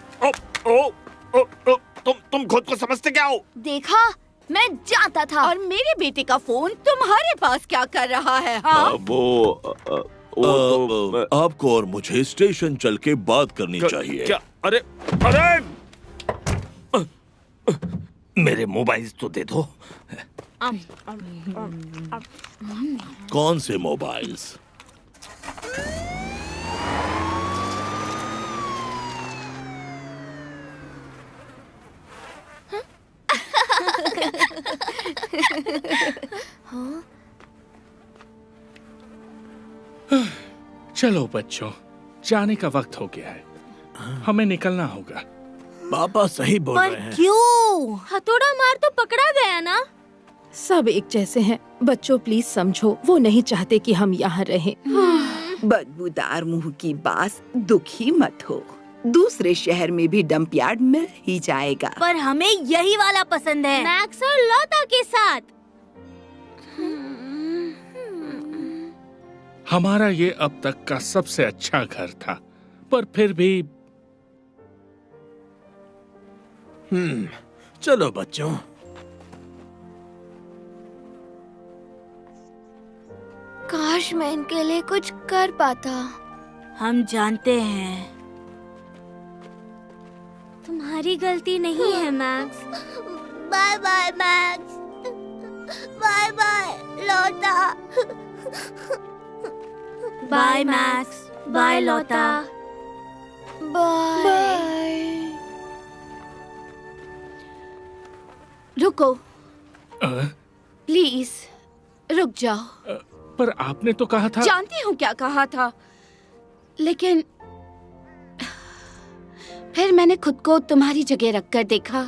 तुम खुद को समझते क्या हो? देखा, मैं जानता था। और मेरे बेटे का फोन तुम्हारे पास क्या कर रहा है? हाँ? आपको और मुझे स्टेशन चल के बात करनी चाहिए। क्या? अरे अरे, मेरे मोबाइल तो दे दो। कौन से मोबाइल्स? चलो बच्चों, जाने का वक्त हो गया है, हमें निकलना होगा। पापा सही बोल रहे हैं। क्यों? हथौड़ा मार तो पकड़ा गया ना। सब एक जैसे हैं। बच्चों प्लीज समझो, वो नहीं चाहते कि हम यहाँ रहें। बदबूदार मुंह की बात, दुखी मत हो। दूसरे शहर में भी डंप यार्ड मिल ही जाएगा। पर हमें यही वाला पसंद है, मैक्स और लौटा के साथ। हमारा ये अब तक का सबसे अच्छा घर था, पर फिर भी। चलो बच्चों। काश मैं इनके लिए कुछ कर पाता। हम जानते हैं तुम्हारी गलती नहीं है Max. Bye bye Max, bye bye Lotta. Bye Max, bye Lotta, bye. रुको, प्लीज रुक जाओ। पर आपने तो कहा था। जानती हूँ क्या कहा था, लेकिन फिर मैंने खुद को तुम्हारी जगह रखकर देखा।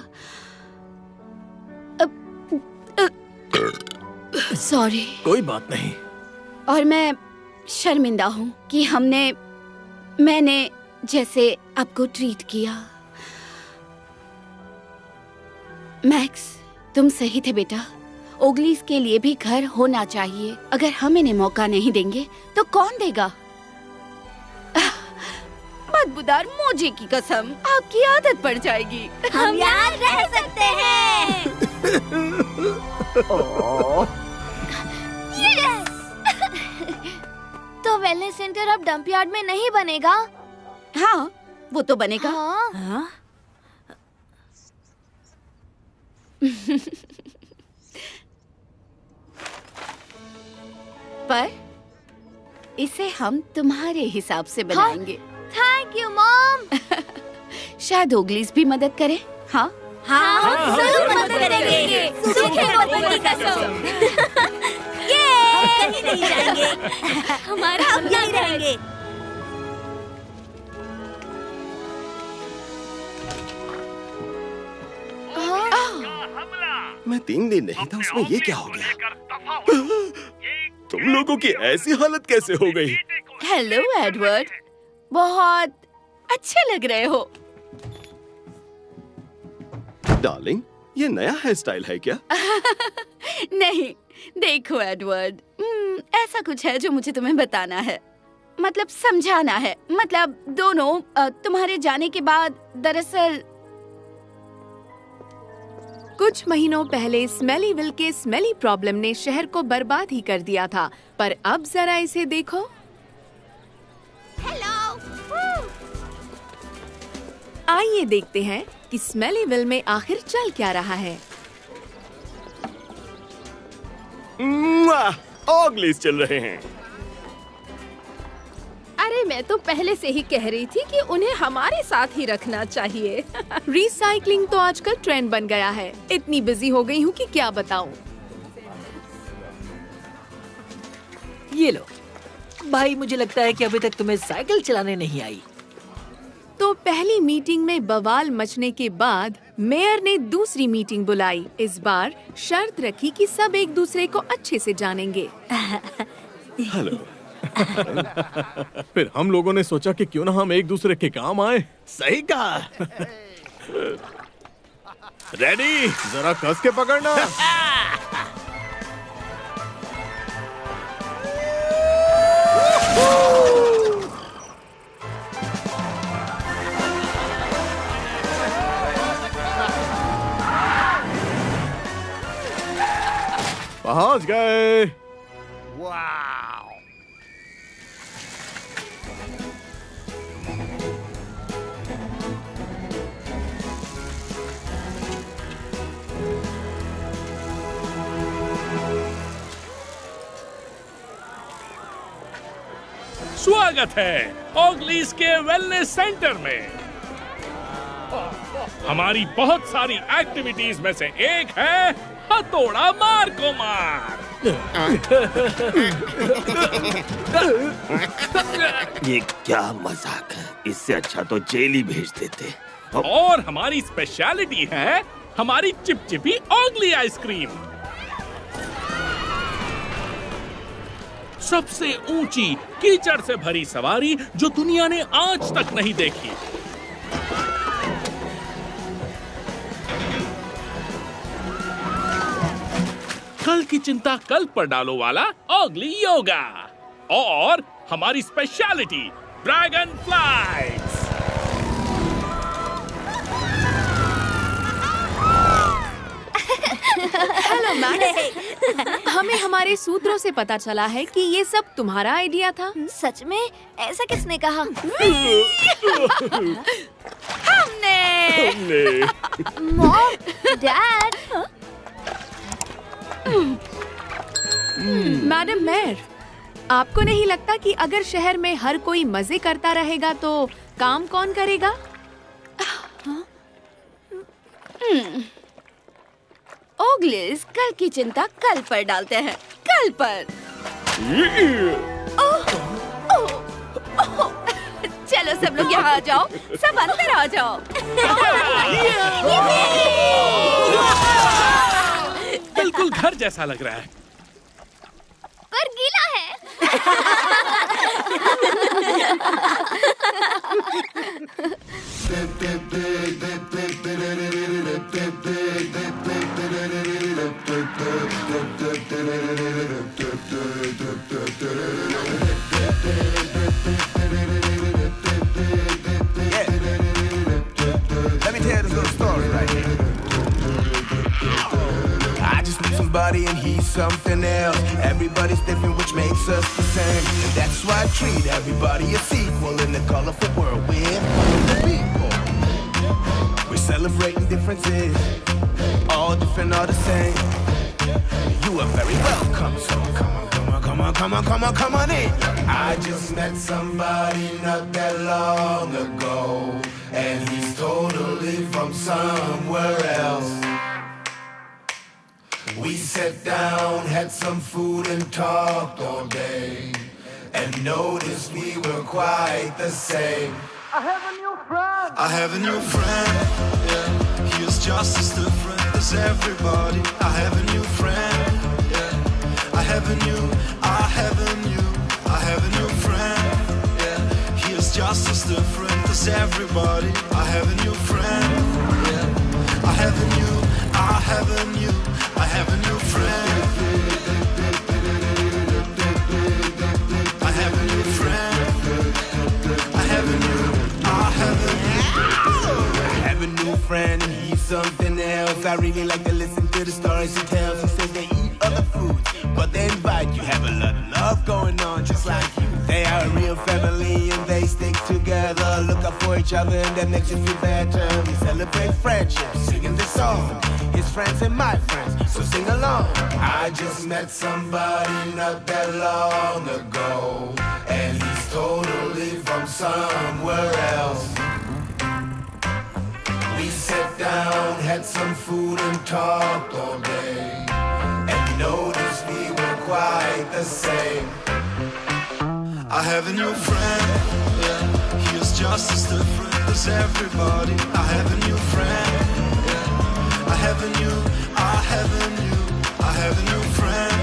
सॉरी। कोई बात नहीं। और मैं शर्मिंदा हूँ कि मैंने जैसे आपको ट्रीट किया। मैक्स, तुम सही थे बेटा। ओगलीज के लिए भी घर होना चाहिए। अगर हम इन्हें मौका नहीं देंगे तो कौन देगा? बदबूदार मोजे की कसम, आपकी आदत पड़ जाएगी। हम यहाँ रह सकते हैं। यस! तो वेलनेस सेंटर अब डंप यार्ड में नहीं बनेगा? हाँ, वो तो बनेगा। हाँ? पर इसे हम तुम्हारे हिसाब से बनाएंगे। Thank you mom. शायद ओगलीज भी मदद करे। हाँ हाँ, हम जरूर मदद करेंगे। सूखे बोतल की कसम। ये कहीं नहीं जाएंगे। हमारा हम यहीं रहेंगे। मैं 3 दिन नहीं था, उसमें ये क्या हो गया? तुम लोगों की ऐसी हालत कैसे हो गई? हेलो एडवर्ड, बहुत अच्छे लग रहे हो। डार्लिंग, ये नया हेयर स्टाइल है क्या? नहीं, देखो एडवर्ड, ऐसा कुछ है जो मुझे तुम्हें बताना है, मतलब समझाना है। मतलब दोनों तुम्हारे जाने के बाद दरअसल कुछ महीनों पहले स्मेलीविल के स्मेली प्रॉब्लम ने शहर को बर्बाद ही कर दिया था, पर अब जरा इसे देखो। आइए देखते हैं कि स्मेलीविल में आखिर चल क्या रहा है। ओगलीज चल रहे हैं। अरे मैं तो पहले से ही कह रही थी कि उन्हें हमारे साथ ही रखना चाहिए। रिसाइकलिंग तो आजकल ट्रेंड बन गया है। इतनी बिजी हो गई हूँ कि क्या बताऊं। ये लो भाई, मुझे लगता है कि अभी तक तुम्हें साइकिल चलाने नहीं आई। तो पहली मीटिंग में बवाल मचने के बाद मेयर ने दूसरी मीटिंग बुलाई। इस बार शर्त रखी कि सब एक दूसरे को अच्छे से जानेंगे। हेलो। फिर हम लोगों ने सोचा कि क्यों ना हम एक दूसरे के काम आए। सही कहा। रेडी? जरा कस के पकड़ना। पहुंच गए। स्वागत है ऑगलीज के वेलनेस सेंटर में। हमारी बहुत सारी एक्टिविटीज में से एक है हथौड़ा मार को मार। ये क्या मजाक है, इससे अच्छा तो जेल ही भेज देते। और हमारी स्पेशलिटी है हमारी चिपचिपी ऑगली आइसक्रीम। सबसे ऊंची कीचड़ से भरी सवारी जो दुनिया ने आज तक नहीं देखी। कल की चिंता कल पर डालो वाला ऑगली योगा और हमारी speciality dragon flies. Hello madam, हमें हमारे सूत्रों से पता चला है कि ये सब तुम्हारा आइडिया था। सच में? ऐसा किसने कहा? हमने। Mom, dad. मैडम मेयर, आपको नहीं लगता कि अगर शहर में हर कोई मजे करता रहेगा तो काम कौन करेगा? ओगलिस, कल की चिंता कल पर डालते हैं, कल पर। चलो सब लोग यहाँ आ जाओ, सब अंदर आ जाओ। बिल्कुल घर जैसा लग रहा है, पर गीला है। Let me tell this little story right here. I just met somebody and he's something else. Everybody's different, which makes us the same. And that's why I treat everybody as equal in the colorful world we're the people. We're celebrating differences, all different, all the same. You are very welcome, so come on, come on, come on, come on, come on, come on in. I just met somebody not that long ago, and he's totally from somewhere else. We sat down, had some food and talked all day, and noticed we were quite the same. I have a new friend. I have a new friend. Yeah, he is just as different as everybody. I have a new friend. Yeah, I have a new friend. Yeah, he is just as different as everybody. I have a new friend. Yeah, I have a new friend. I have a new friend. I have a new friend, and he's something else. I really like to listen to the stories he tells. He says they eat other foods, but they invite you. Have a lot of love going on, just like you. They are a real family and they stick together. Look out for each other and that makes you feel better. We celebrate friendship, singing this song. His friends and my friends, so sing along. I just met somebody not that long ago, and he's totally from somewhere else. We sat down, had some food and talked all day, and noticed we were quite the same. I have a new friend, yeah, he is just as different as everybody. I have a new friend, yeah, I have a new friend,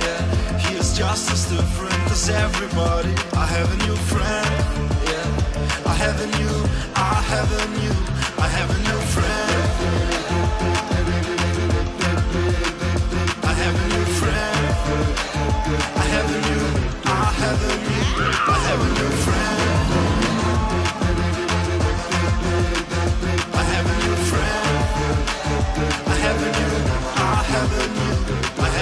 yeah, he is just as different as everybody. I have a new friend, yeah, I have a new friend. I have a new friend. I have a new friend. I have a new friend. I have a new friend. I have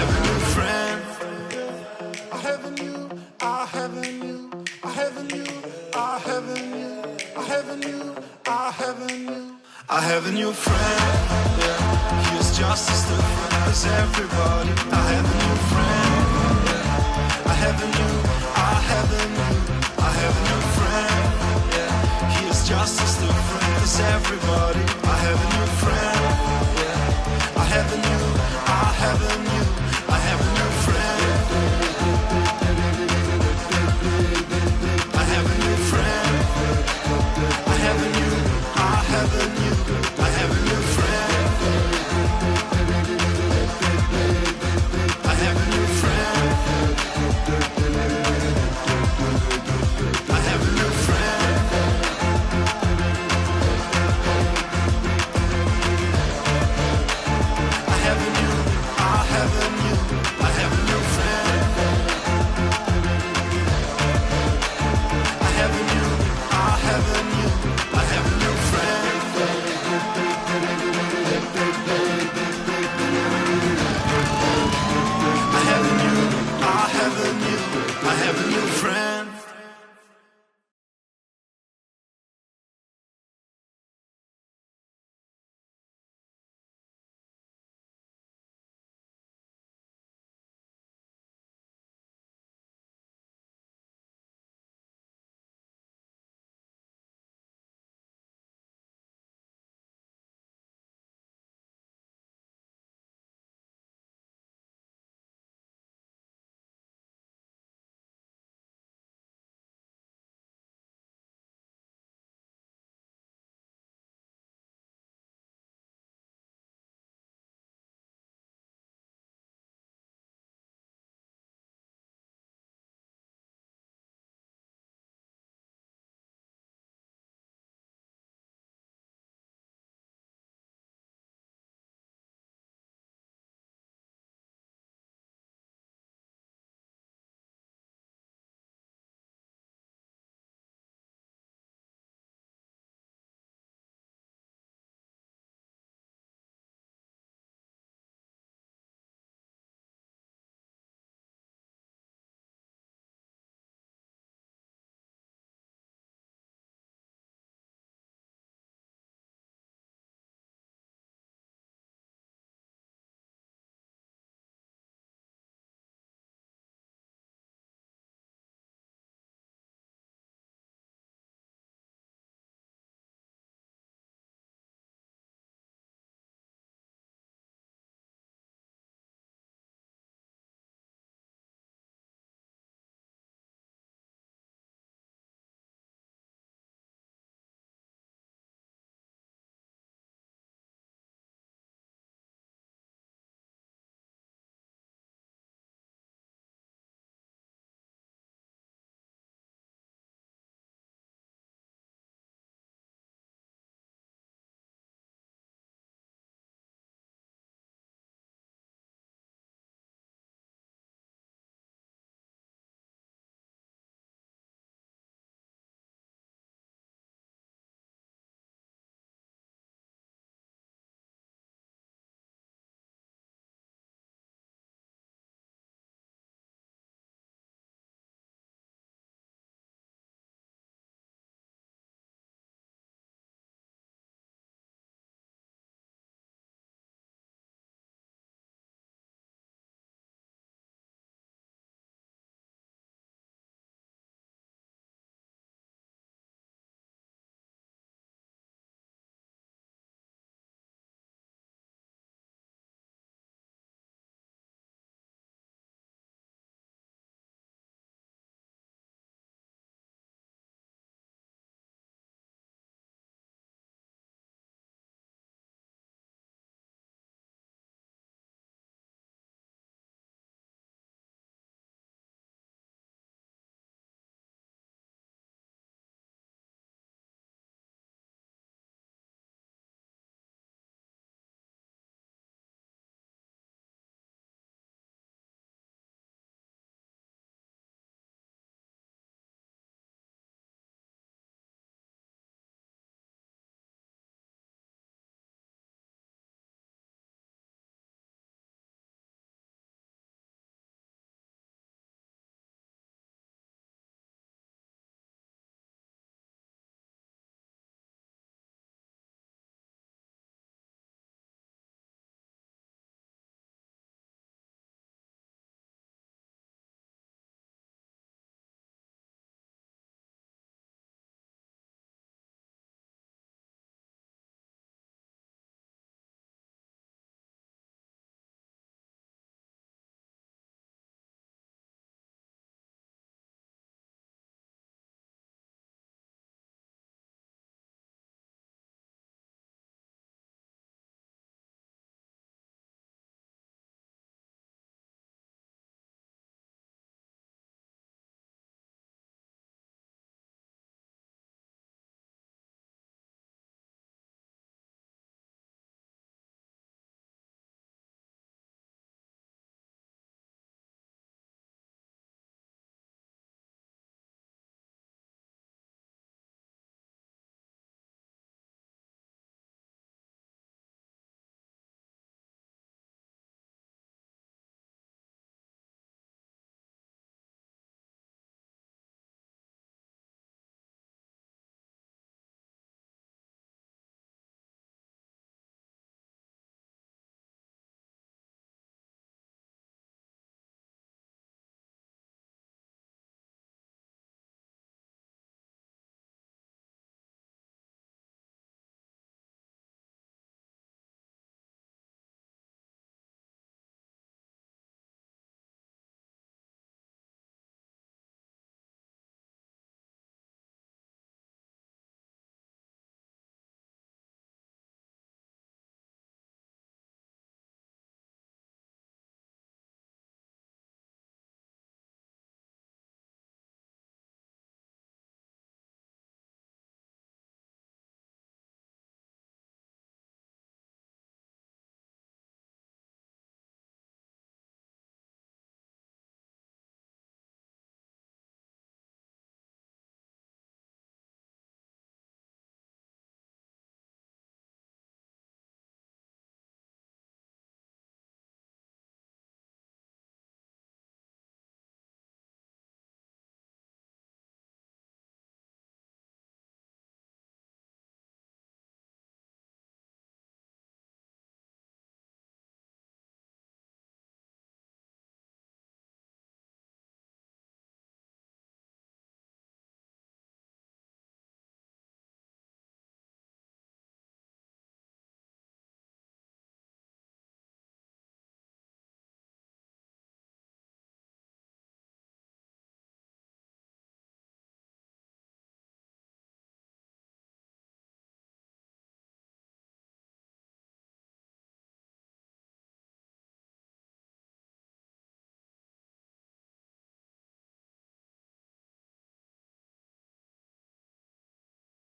a new friend. I have a new friend. Yeah, he is just as different as everybody. I have a new friend. Yeah, I have a new have a new friend. Yeah, he is just as different as everybody. I have a new friend. Yeah, I have a new friend. I have a new friend. I have a new